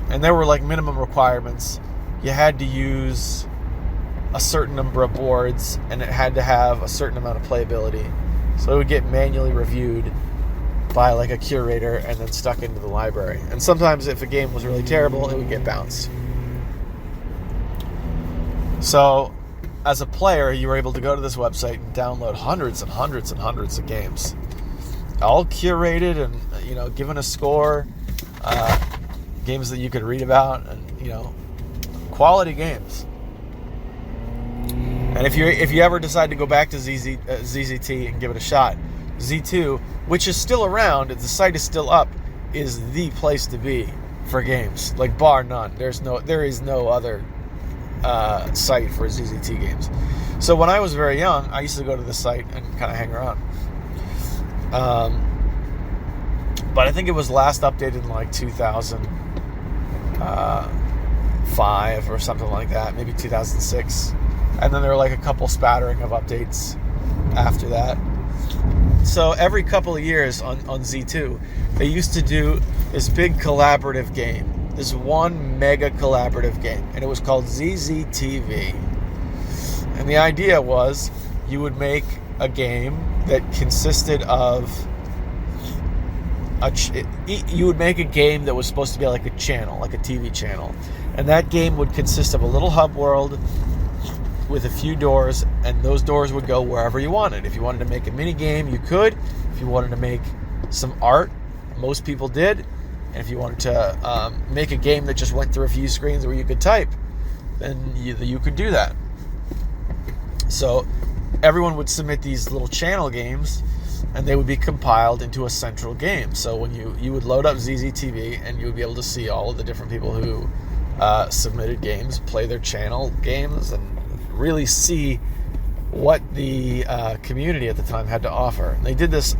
And there were like minimum requirements. You had to use a certain number of boards, and it had to have a certain amount of playability. So it would get manually reviewed by like a curator and then stuck into the library. And sometimes if a game was really terrible, it would get bounced. So as a player, you were able to go to this website and download hundreds and hundreds and hundreds of games, all curated and, given a score, games that you could read about, and, quality games. And if you ever decide to go back to ZZT and give it a shot, Z2, which is still around, the site is still up, is the place to be for games, like bar none. There is no other site for ZZT games. So when I was very young, I used to go to the site and kind of hang around. But I think it was last updated in like 2005 or something like that, maybe 2006. And then there were like a couple spattering of updates after that. So every couple of years on Z2, they used to do this big collaborative game, this one mega collaborative game, and it was called ZZTV. And the idea was you would make a game that consisted of you would make a game that was supposed to be like a channel, like a TV channel, and that game would consist of a little hub world with a few doors, and those doors would go wherever you wanted. If you wanted to make a mini game, you could. If you wanted to make some art, most people did. And if you wanted to make a game that just went through a few screens where you could type, then you could do that. So everyone would submit these little channel games, and they would be compiled into a central game. So when you would load up ZZTV, and you would be able to see all of the different people who submitted games, play their channel games, and really see what the community at the time had to offer. And they did this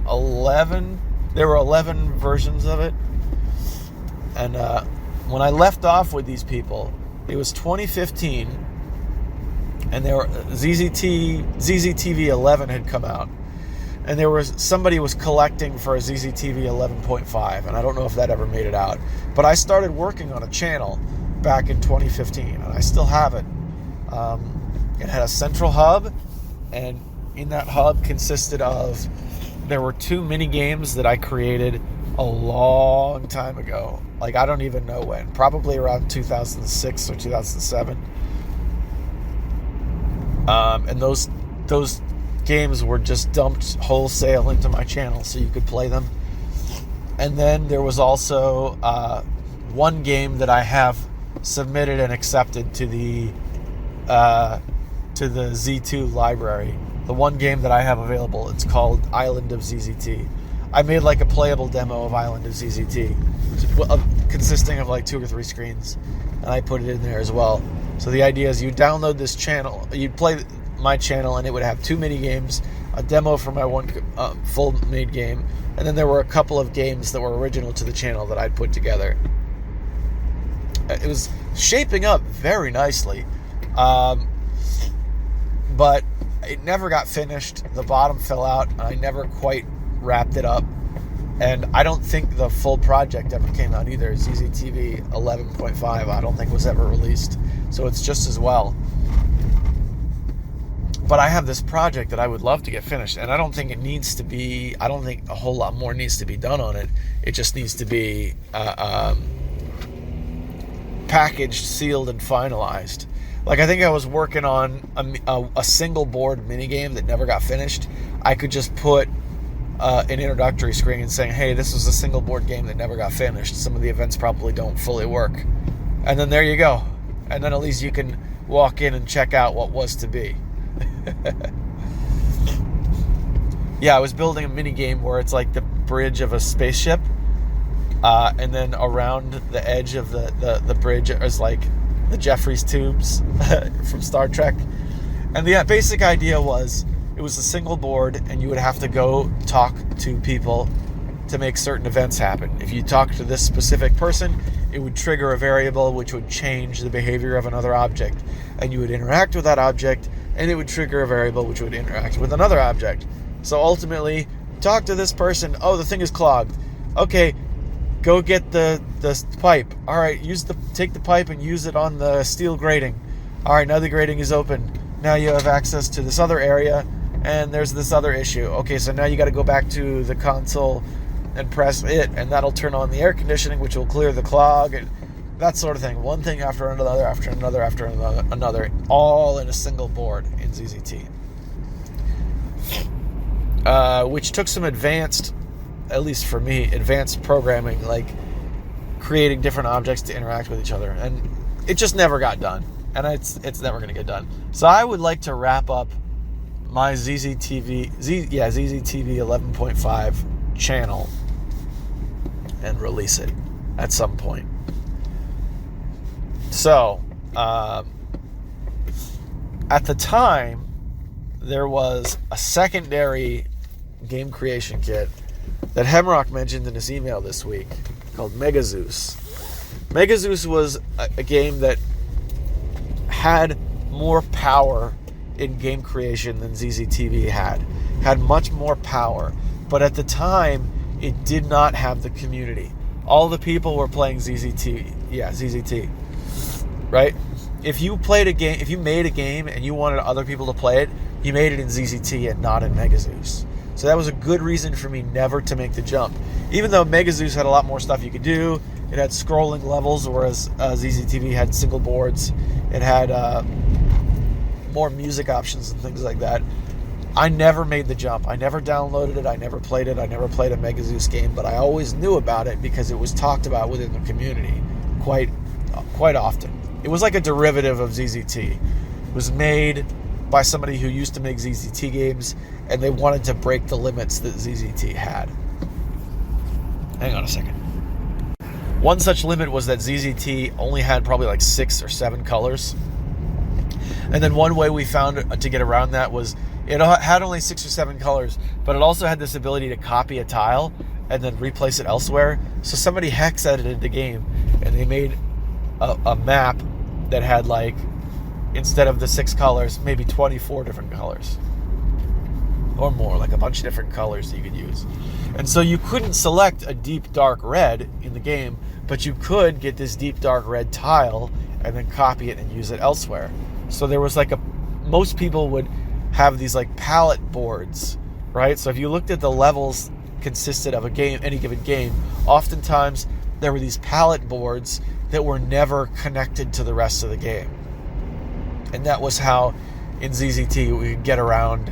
there were 11 versions of it. And when I left off with these people, it was 2015, and ZZTV 11 had come out, and somebody was collecting for a ZZTV 11.5, and I don't know if that ever made it out. But I started working on a channel back in 2015, and I still have it. It had a central hub, and in that hub there were 2 mini games that I created a long time ago. Like, I don't even know when. Probably around 2006 or 2007. And those games were just dumped wholesale into my channel so you could play them. And then there was also one game that I have submitted and accepted to the Z2 library. The one game that I have available, it's called Island of ZZT. I made like a playable demo of Island of ZZT, consisting of like 2 or 3 screens, and I put it in there as well. So the idea is you download this channel, you'd play my channel, and it would have 2 mini games, a demo for my one full made game, and then there were a couple of games that were original to the channel that I'd put together. It was shaping up very nicely. But it never got finished. The bottom fell out, and I never quite wrapped it up. And I don't think the full project ever came out either. ZZTV 11.5, I don't think was ever released. So it's just as well. But I have this project that I would love to get finished, and I don't think a whole lot more needs to be done on it. It just needs to be packaged, sealed, and finalized. Like, I think I was working on a single board minigame that never got finished. I could just put an introductory screen saying, hey, this was a single board game that never got finished. Some of the events probably don't fully work. And then there you go. And then at least you can walk in and check out what was to be. Yeah, I was building a minigame where it's like the bridge of a spaceship. And then around the edge of the bridge is like the Jeffries tubes from Star Trek. And the basic idea was it was a single board, and you would have to go talk to people to make certain events happen. If you talk to this specific person, it would trigger a variable which would change the behavior of another object. And you would interact with that object, and it would trigger a variable which would interact with another object. So ultimately, talk to this person. Oh, the thing is clogged. Okay, go get the pipe. All right, take the pipe and use it on the steel grating. All right, now the grating is open. Now you have access to this other area, and there's this other issue. Okay, so now you got to go back to the console and press it, and that'll turn on the air conditioning, which will clear the clog, and that sort of thing. One thing after another, after another, after another, all in a single board in ZZT. Which took some advanced, at least for me, advanced programming, like creating different objects to interact with each other. And it just never got done. And it's never going to get done. So I would like to wrap up my ZZTV 11.5 channel and release it at some point. So, at the time, there was a secondary game creation kit that Hemrock mentioned in his email this week called Megazeus. Megazeus was a game that had more power in game creation than ZZTV had much more power, but at the time it did not have the community. All the people were playing ZZT, right? If you played a game, if you made a game and you wanted other people to play it, you made it in ZZT and not in Megazeus. So that was a good reason for me never to make the jump. Even though Megazeus had a lot more stuff you could do, it had scrolling levels, whereas ZZTV had single boards. It had more music options and things like that. I never made the jump. I never downloaded it. I never played it. I never played a Megazeus game, but I always knew about it because it was talked about within the community quite often. It was like a derivative of ZZT. It was made by somebody who used to make ZZT games, and they wanted to break the limits that ZZT had. Hang on a second. One such limit was that ZZT only had probably like 6 or 7 colors. And then one way we found to get around that was it had only 6 or 7 colors, but it also had this ability to copy a tile and then replace it elsewhere. So somebody hex edited the game, and they made a map that had, like, instead of the 6 colors, maybe 24 different colors. Or more, like a bunch of different colors that you could use. And so you couldn't select a deep dark red in the game, but you could get this deep dark red tile and then copy it and use it elsewhere. So there was like most people would have these like palette boards, right? So if you looked at the levels consisted of a game, any given game, oftentimes there were these palette boards that were never connected to the rest of the game. And that was how in ZZT we could get around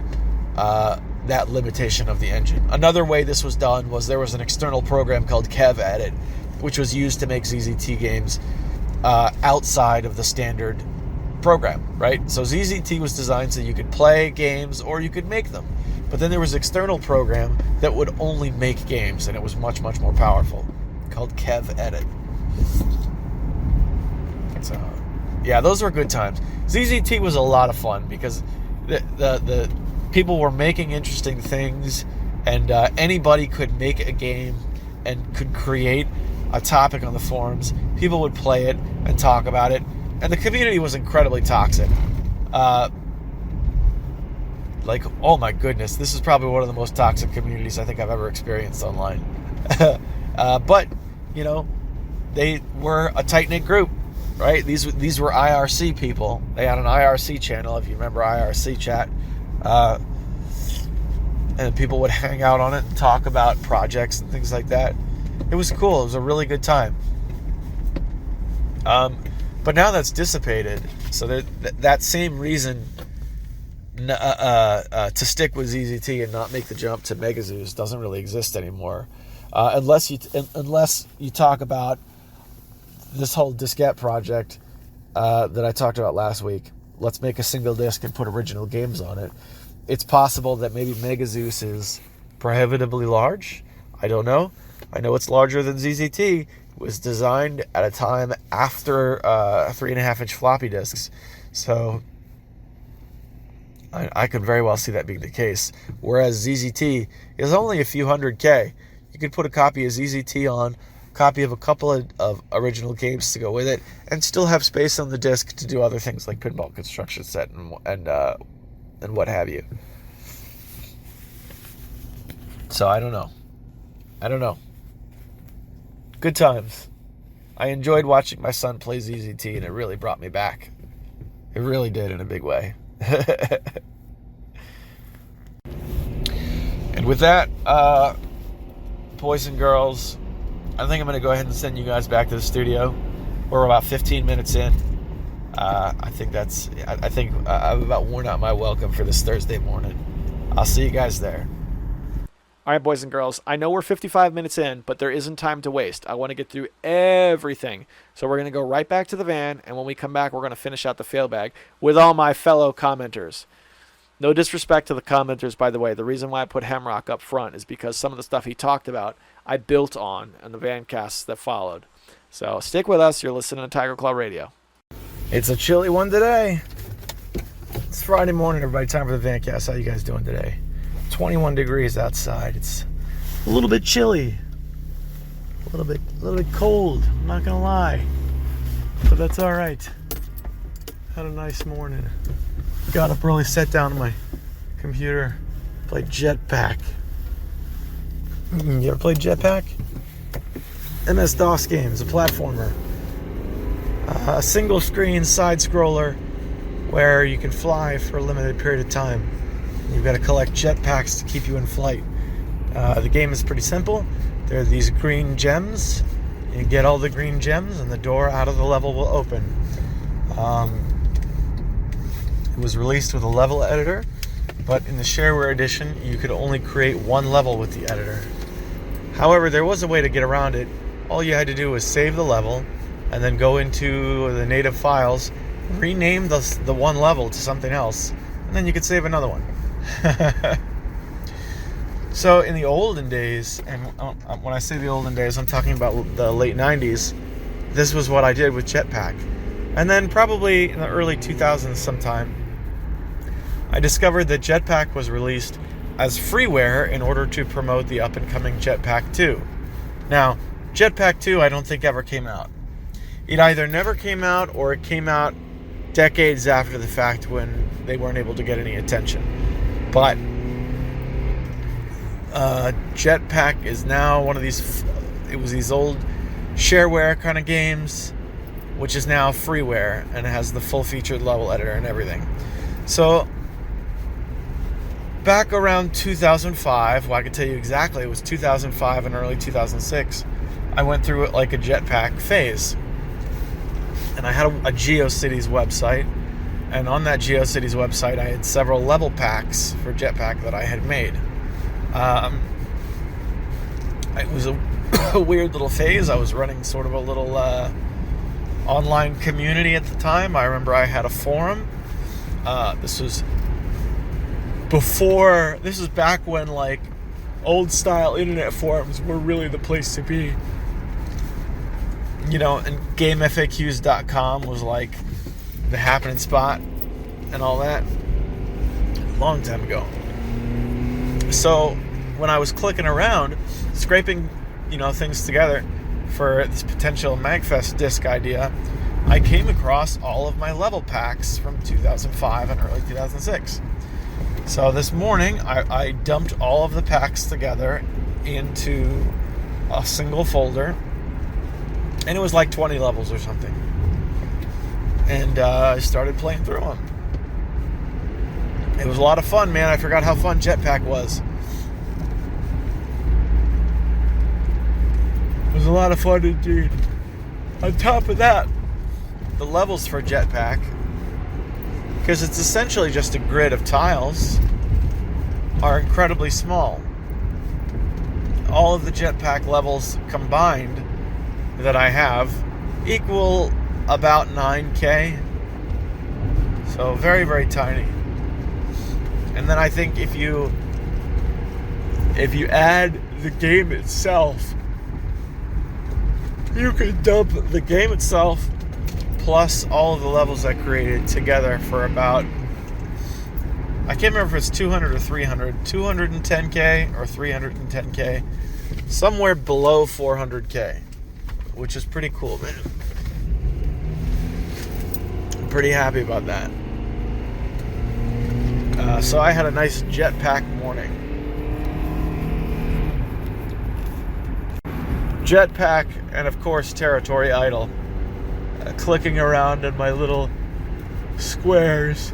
that limitation of the engine. Another way this was done was there was an external program called Kev Edit, which was used to make ZZT games outside of the standard program, right? So ZZT was designed so you could play games or you could make them. But then there was an external program that would only make games, and it was much, much more powerful, called Kev Edit. So, yeah, those were good times. ZZT was a lot of fun because the people were making interesting things, and anybody could make a game and could create a topic on the forums. People would play it and talk about it, and the community was incredibly toxic. Like, oh my goodness, this is probably one of the most toxic communities I think I've ever experienced online. But, you know, they were a tight-knit group, right? These were IRC people. They had an IRC channel, if you remember IRC chat. And people would hang out on it and talk about projects and things like that. It was cool. It was a really good time. But now that's dissipated. So that same reason to stick with ZZT and not make the jump to Megazeus doesn't really exist anymore. Unless you talk about this whole diskette project that I talked about last week. Let's make a single disc and put original games on it. It's possible that maybe Megazeus is prohibitively large. I don't know. I know it's larger than ZZT. It was designed at a time after 3.5-inch floppy disks. So I could very well see that being the case. Whereas ZZT is only a few hundred K. You could put a copy of ZZT on, copy of a couple of original games to go with it, and still have space on the disc to do other things like Pinball Construction Set and what have you. So I don't know. Good times. I enjoyed watching my son play ZZT, and it really brought me back. It really did in a big way. And with that, boys and girls, I think I'm going to go ahead and send you guys back to the studio. We're about 15 minutes in. I think I've about worn out my welcome for this Thursday morning. I'll see you guys there. All right, boys and girls, I know we're 55 minutes in, but there isn't time to waste. I want to get through everything. So we're going to go right back to the van, and when we come back, we're going to finish out the fail bag with all my fellow commenters. No disrespect to the commenters, by the way. The reason why I put Hemrock up front is because some of the stuff he talked about, I built on in the van casts that followed. So stick with us. You're listening to Tiger Claw Radio. It's a chilly one today. It's Friday morning, everybody. Time for the van cast. How you guys doing today? 21 degrees outside. It's a little bit chilly. A little bit cold. I'm not gonna lie, but that's all right. Had a nice morning. Got up early, sat down on my computer, played Jetpack. You ever played Jetpack? MS-DOS games, a platformer. A single screen side scroller where you can fly for a limited period of time. You've got to collect jetpacks to keep you in flight. The game is pretty simple. There are these green gems. You get all the green gems and the door out of the level will open. It was released with a level editor, but in the shareware edition, you could only create one level with the editor. However, there was a way to get around it. All you had to do was save the level and then go into the native files, rename the one level to something else, and then you could save another one. So in the olden days, and when I say the olden days, I'm talking about the late 90s, this was what I did with Jetpack. And then probably in the early 2000s sometime, I discovered that Jetpack was released as freeware in order to promote the up-and-coming Jetpack 2. Now, Jetpack 2 I don't think ever came out. It either never came out or it came out decades after the fact when they weren't able to get any attention. But Jetpack is now one of these, it was these old shareware kind of games, which is now freeware and has the full-featured level editor and everything. So back around 2005, well, I can tell you exactly, it was 2005 and early 2006, I went through like a Jetpack phase. And I had a GeoCities website, and on that GeoCities website, I had several level packs for Jetpack that I had made. It was a weird little phase. I was running sort of a little online community at the time. I remember I had a forum. This was back when like old style internet forums were really the place to be. You know, and GameFAQs.com was like the happening spot and all that. A long time ago. So when I was clicking around, scraping, things together for this potential MagFest disc idea, I came across all of my level packs from 2005 and early 2006. So this morning, I dumped all of the packs together into a single folder. And it was like 20 levels or something. And I started playing through them. It was a lot of fun, man. I forgot how fun Jetpack was. It was a lot of fun indeed. On top of that, the levels for Jetpack, because it's essentially just a grid of tiles, are incredibly small. All of the Jetpack levels combined that I have equal about 9K. So very, very tiny. And then I think if you add the game itself, you could dump the game itself plus all of the levels I created together for about, I can't remember if it's 200 or 300, 210K or 310K, somewhere below 400K. Which is pretty cool, man. I'm pretty happy about that. So I had a nice Jetpack morning. jetpack, and of course territory idle, clicking around in my little squares,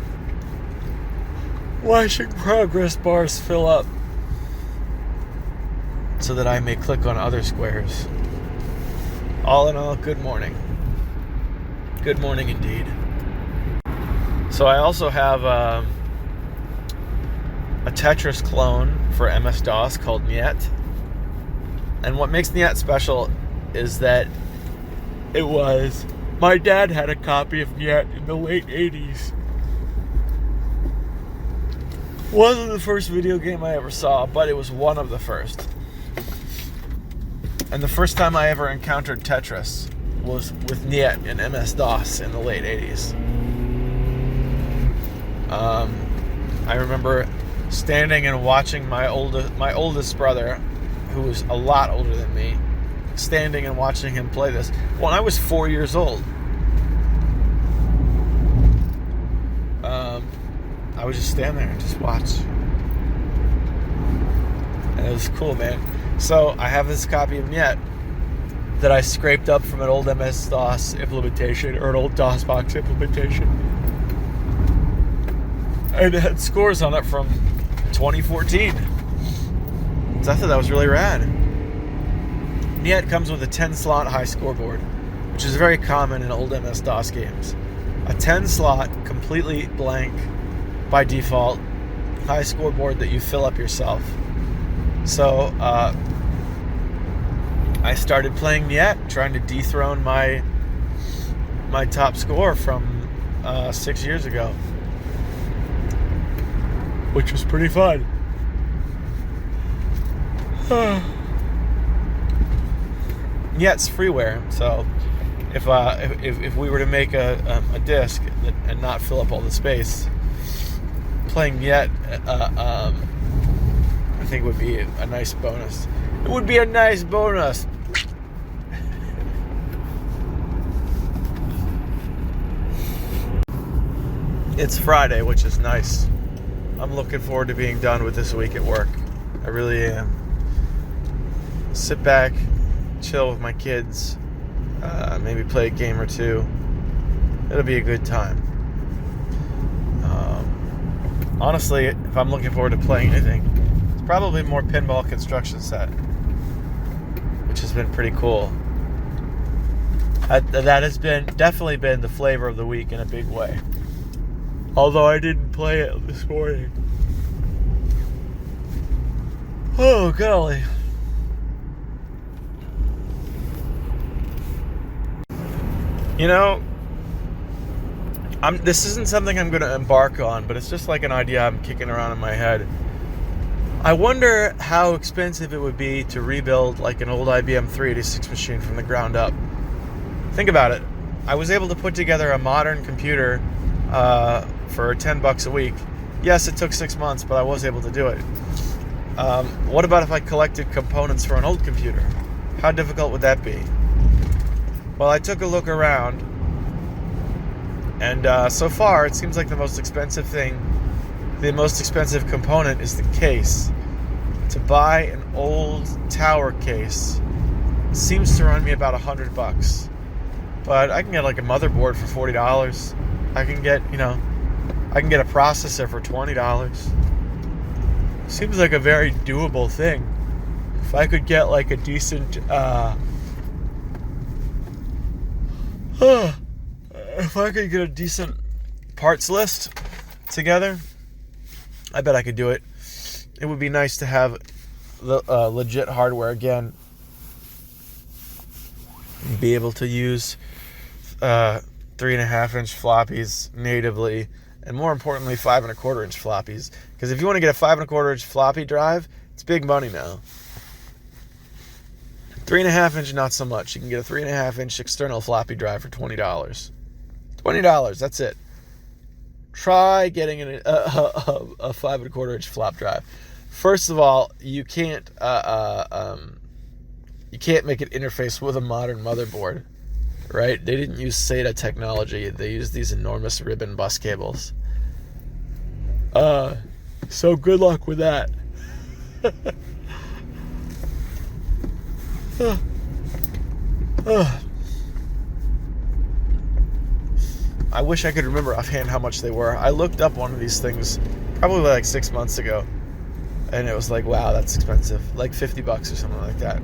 watching progress bars fill up so that I may click on other squares. All in all, good morning. Good morning indeed. So I also have a Tetris clone for MS-DOS called Niet. And what makes Niet special is that my dad had a copy of Niet in the late 80s. Wasn't the first video game I ever saw, but it was one of the first. And the first time I ever encountered Tetris was with Niet in MS-DOS in the late 80s. I remember standing and watching my oldest brother, who was a lot older than me, standing and watching him play this when I was 4 years old. I would just stand there and just watch. And it was cool, man. So I have this copy of Niet that I scraped up from an old MS-DOS implementation, or an old DOSBox implementation. And it had scores on it from 2014. So I thought that was really rad. Niet comes with a 10-slot high scoreboard, which is very common in old MS-DOS games. A 10-slot, completely blank, by default, high scoreboard that you fill up yourself. So I started playing Niet, trying to dethrone my top score from 6 years ago, which was pretty fun. Niet's freeware, so if we were to make a disk and not fill up all the space, playing Niet, I think would be a nice bonus. It would be a nice bonus. It's Friday, which is nice. I'm looking forward to being done with this week at work. I really am. Sit back, chill with my kids, maybe play a game or two. It'll be a good time. Honestly, if I'm looking forward to playing anything, it's probably more Pinball Construction Set, which has been pretty cool. That has definitely been the flavor of the week in a big way. Although I didn't play it this morning. Oh, golly. You know, this isn't something I'm going to embark on, but it's just like an idea I'm kicking around in my head. I wonder how expensive it would be to rebuild like an old IBM 386 machine from the ground up. Think about it. I was able to put together a modern computer for $10 a week. Yes, it took 6 months, but I was able to do it. What about if I collected components for an old computer? How difficult would that be? Well, I took a look around, and so far it seems like the most expensive component is the case. To buy an old tower case seems to run me about $100. But I can get like a motherboard for $40. I can get a processor for $20. Seems like a very doable thing. If I could get like a decent if I could get a decent parts list together, I bet I could do it. It would be nice to have the legit hardware again. Be able to use 3.5-inch floppies natively, and more importantly, 5.25-inch floppies. Because if you want to get a 5.25-inch floppy drive, it's big money now. 3.5-inch, not so much. You can get a 3.5-inch external floppy drive for $20. $20, that's it. Try getting a 5.25-inch flop drive. First of all, you can't make it interface with a modern motherboard, right? They didn't use SATA technology. They used these enormous ribbon bus cables. So good luck with that. I wish I could remember offhand how much they were. I looked up one of these things probably like 6 months ago, and it was like, wow, that's expensive. Like $50 or something like that.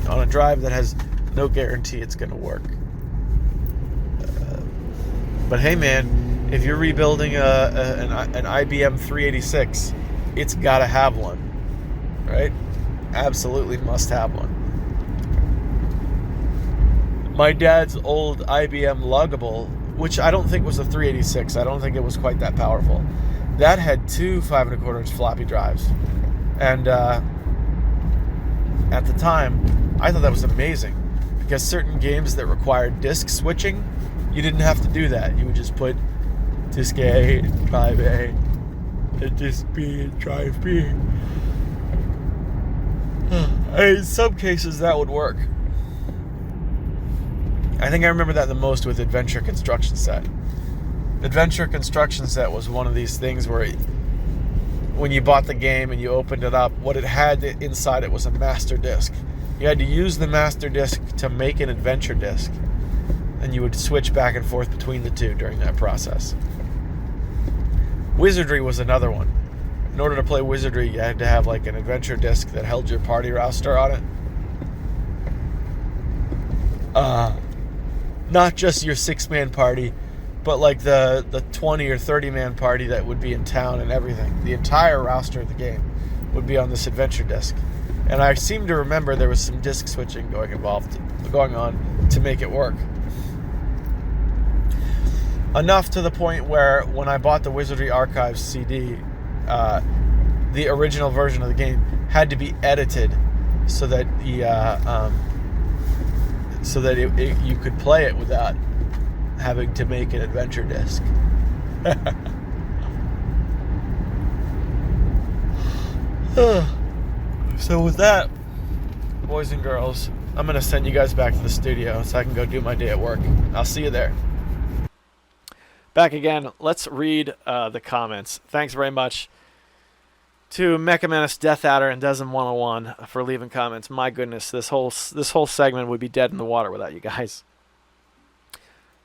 On a drive that has no guarantee it's going to work. But hey, man, if you're rebuilding an IBM 386, it's got to have one, right? Absolutely must have one. My dad's old IBM Luggable, which I don't think was a 386. I don't think it was quite that powerful. That had two 5 1/4 inch floppy drives. And at the time, I thought that was amazing, because certain games that required disk switching, you didn't have to do that. You would just put disk A, drive A, and disk B, and drive B. In some cases, that would work. I think I remember that the most with Adventure Construction Set. Adventure Construction Set was one of these things where when you bought the game and you opened it up, what it had inside it was a master disc. You had to use the master disc to make an adventure disc, and you would switch back and forth between the two during that process. Wizardry was another one. In order to play Wizardry, you had to have like an adventure disc that held your party roster on it. Not just your 6-man party, but like the 20 or 30-man party that would be in town and everything. The entire roster of the game would be on this adventure disc. And I seem to remember there was some disc switching going on to make it work. Enough to the point where when I bought the Wizardry Archives CD, the original version of the game had to be edited so that you could play it without having to make an adventure disc. So with that, boys and girls, I'm going to send you guys back to the studio so I can go do my day at work. I'll see you there. Back again. Let's read the comments. Thanks very much to Mecha Menace, Death Adder, and Desm101 for leaving comments. My goodness, this whole segment would be dead in the water without you guys.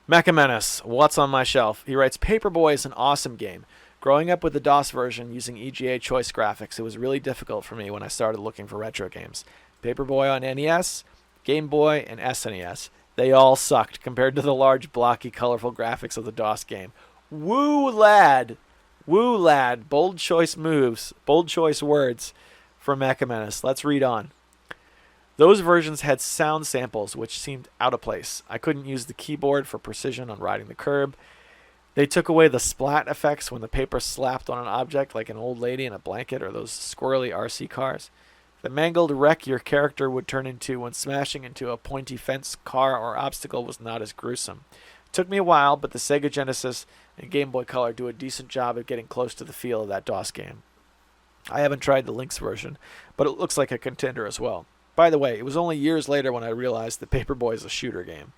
Mecha Menace, what's on my shelf? He writes, Paperboy is an awesome game. Growing up with the DOS version using EGA choice graphics, it was really difficult for me when I started looking for retro games. Paperboy on NES, Game Boy, and SNES. They all sucked compared to the large, blocky, colorful graphics of the DOS game. Woo, lad! Woo, lad. Bold choice moves. Bold choice words for Mecha Menace. Let's read on. Those versions had sound samples which seemed out of place. I couldn't use the keyboard for precision on riding the curb. They took away the splat effects when the paper slapped on an object like an old lady in a blanket or those squirrely RC cars. The mangled wreck your character would turn into when smashing into a pointy fence, car, or obstacle was not as gruesome. It took me a while, but the Sega Genesis and Game Boy Color do a decent job of getting close to the feel of that DOS game. I haven't tried the Lynx version, but it looks like a contender as well. By the way, it was only years later when I realized that Paperboy is a shooter game.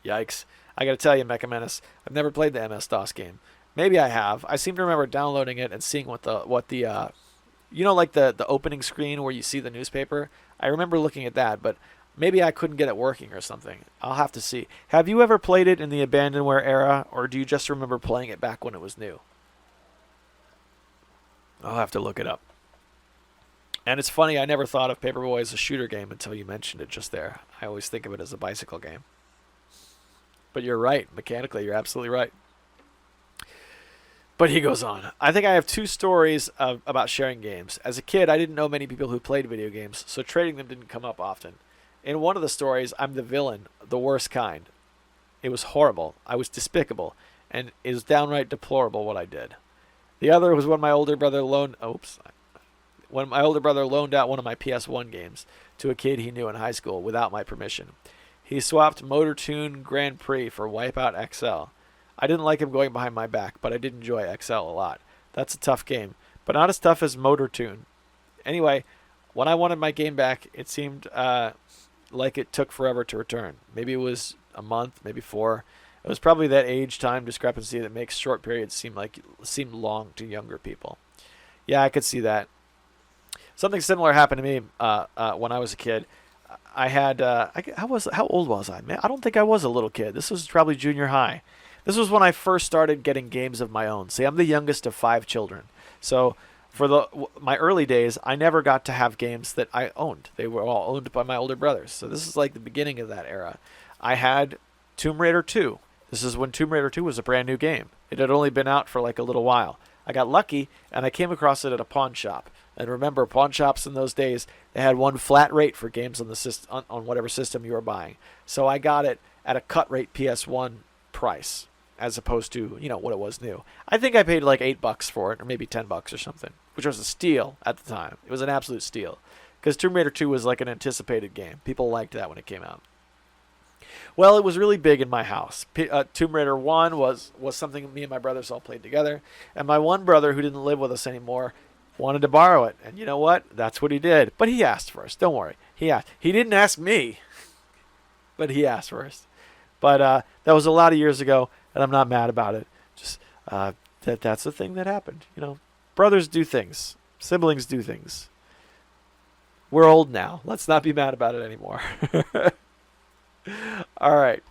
Yikes. I gotta tell you, Mecha Menace, I've never played the MS-DOS game. Maybe I have. I seem to remember downloading it and seeing what the like the opening screen where you see the newspaper. I remember looking at that, but maybe I couldn't get it working or something. I'll have to see. Have you ever played it in the Abandonware era, or do you just remember playing it back when it was new? I'll have to look it up. And it's funny, I never thought of Paperboy as a shooter game until you mentioned it just there. I always think of it as a bicycle game. But you're right. Mechanically, you're absolutely right. But he goes on. I think I have two stories about sharing games. As a kid, I didn't know many people who played video games, so trading them didn't come up often. In one of the stories, I'm the villain, the worst kind. It was horrible. I was despicable, and it was downright deplorable what I did. The other was when my older brother loaned out one of my PS1 games to a kid he knew in high school without my permission. He swapped Motor Tune Grand Prix for Wipeout XL. I didn't like him going behind my back, but I did enjoy XL a lot. That's a tough game, but not as tough as Motor Tune. Anyway, when I wanted my game back, it seemed like it took forever to return. Maybe it was a month, maybe 4. It was probably that age-time discrepancy that makes short periods seem long to younger people. Yeah, I could see that. Something similar happened to me when I was a kid. I had how old was I? Man, I don't think I was a little kid. This was probably junior high. This was when I first started getting games of my own. See, I'm the youngest of 5 children. So for my early days, I never got to have games that I owned. They were all owned by my older brothers. So this is like the beginning of that era. I had Tomb Raider 2. This is when Tomb Raider 2 was a brand new game. It had only been out for like a little while. I got lucky, and I came across it at a pawn shop. And remember, pawn shops in those days, they had one flat rate for games on the system, on whatever system you were buying. So I got it at a cut rate PS1 price, as opposed to, what it was new. I think I paid like $8 for it, or maybe $10 or something, which was a steal at the time. It was an absolute steal, because Tomb Raider 2 was like an anticipated game. People liked that when it came out. Well, it was really big in my house. Tomb Raider 1 was something me and my brothers all played together, and my one brother, who didn't live with us anymore, wanted to borrow it. And you know what? That's what he did. But he asked first. Don't worry. He asked. He didn't ask me, but he asked first. But that was a lot of years ago, and I'm not mad about it. Just that's the thing that happened. Brothers do things. Siblings do things. We're old now. Let's not be mad about it anymore. All right.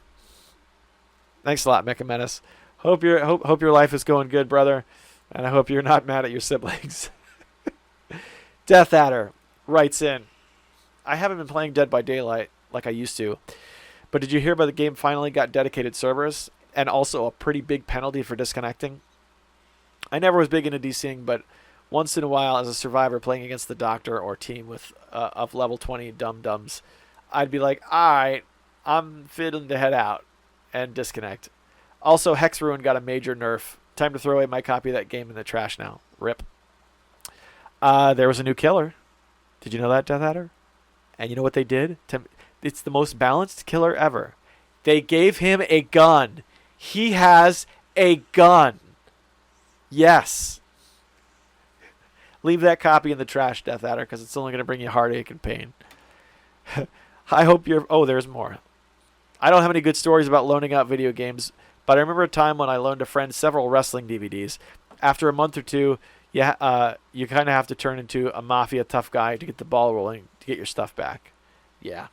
Thanks a lot, Mecha Menace. Hope your life is going good, brother, and I hope you're not mad at your siblings. Death Adder writes in, I haven't been playing Dead by Daylight like I used to, but did you hear about the game finally got dedicated servers and also a pretty big penalty for disconnecting? I never was big into DCing, but once in a while as a survivor playing against the doctor or team with of level 20 dum-dums, I'd be like, all right, I'm fitting to head out and disconnect. Also, Hex Ruin got a major nerf. Time to throw away my copy of that game in the trash now. Rip. There was a new killer. Did you know that, Death Adder? And you know what they did? It's the most balanced killer ever. They gave him a gun. He has a gun. Yes. Leave that copy in the trash, Death Adder, because it's only going to bring you heartache and pain. I hope you're... Oh, there's more. I don't have any good stories about loaning out video games, but I remember a time when I loaned a friend several wrestling DVDs. After a month or two, you kind of have to turn into a mafia tough guy to get the ball rolling, to get your stuff back. Yeah.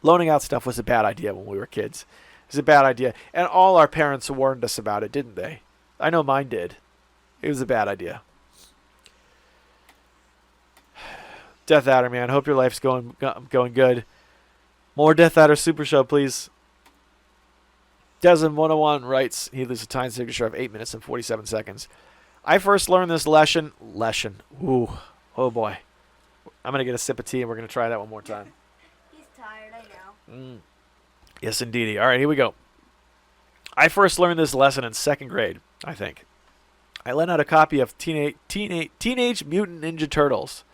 Loaning out stuff was a bad idea when we were kids. It was a bad idea. And all our parents warned us about it, didn't they? I know mine did. It was a bad idea. Death Adder, man. Hope your life's going good. More Death Adder Super Show, please. Desmond101 writes, he leaves a time signature of 8 minutes and 47 seconds. I first learned this lesson. Ooh. Oh, boy. I'm going to get a sip of tea, and we're going to try that one more time. He's tired, I know. Yes, indeedy. All right, here we go. I first learned this lesson in 2nd grade, I think. I lent out a copy of Teenage Mutant Ninja Turtles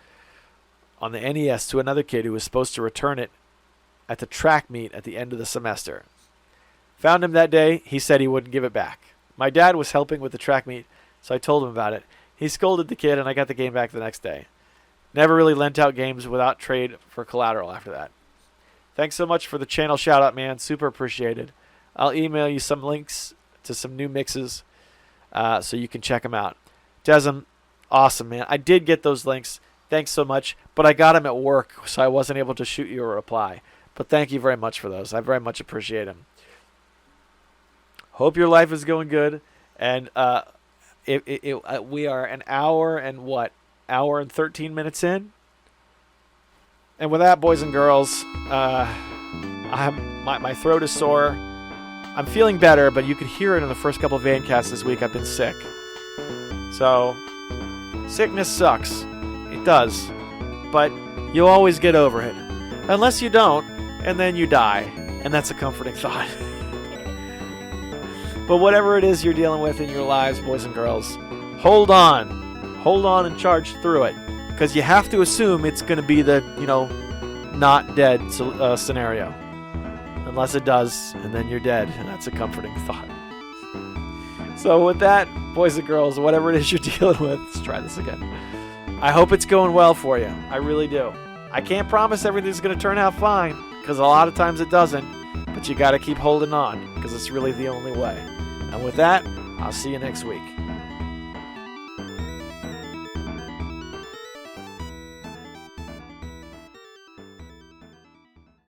on the NES to another kid who was supposed to return it at the track meet at the end of the semester. Found him that day. He said he wouldn't give it back. My dad was helping with the track meet, so I told him about it. He scolded the kid, and I got the game back the next day. Never really lent out games without trade for collateral after that. Thanks so much for the channel shout-out, man. Super appreciated. I'll email you some links to some new mixes so you can check them out. Desm, awesome, man. I did get those links. Thanks so much. But I got them at work, so I wasn't able to shoot you a reply. But thank you very much for those. I very much appreciate them. Hope your life is going good. And we are an hour and what? Hour and 13 minutes in? And with that, boys and girls, my throat is sore. I'm feeling better, but you could hear it in the first couple of Vancasts this week. I've been sick. So, sickness sucks. It does. But you'll always get over it. Unless you don't, and then you die. And that's a comforting thought. But whatever it is you're dealing with in your lives, boys and girls, hold on. Hold on and charge through it. Because you have to assume it's going to be the, not dead scenario. Unless it does, and then you're dead. And that's a comforting thought. So with that, boys and girls, whatever it is you're dealing with, let's try this again. I hope it's going well for you. I really do. I can't promise everything's going to turn out fine, because a lot of times it doesn't. But you got to keep holding on, because it's really the only way. And with that, I'll see you next week.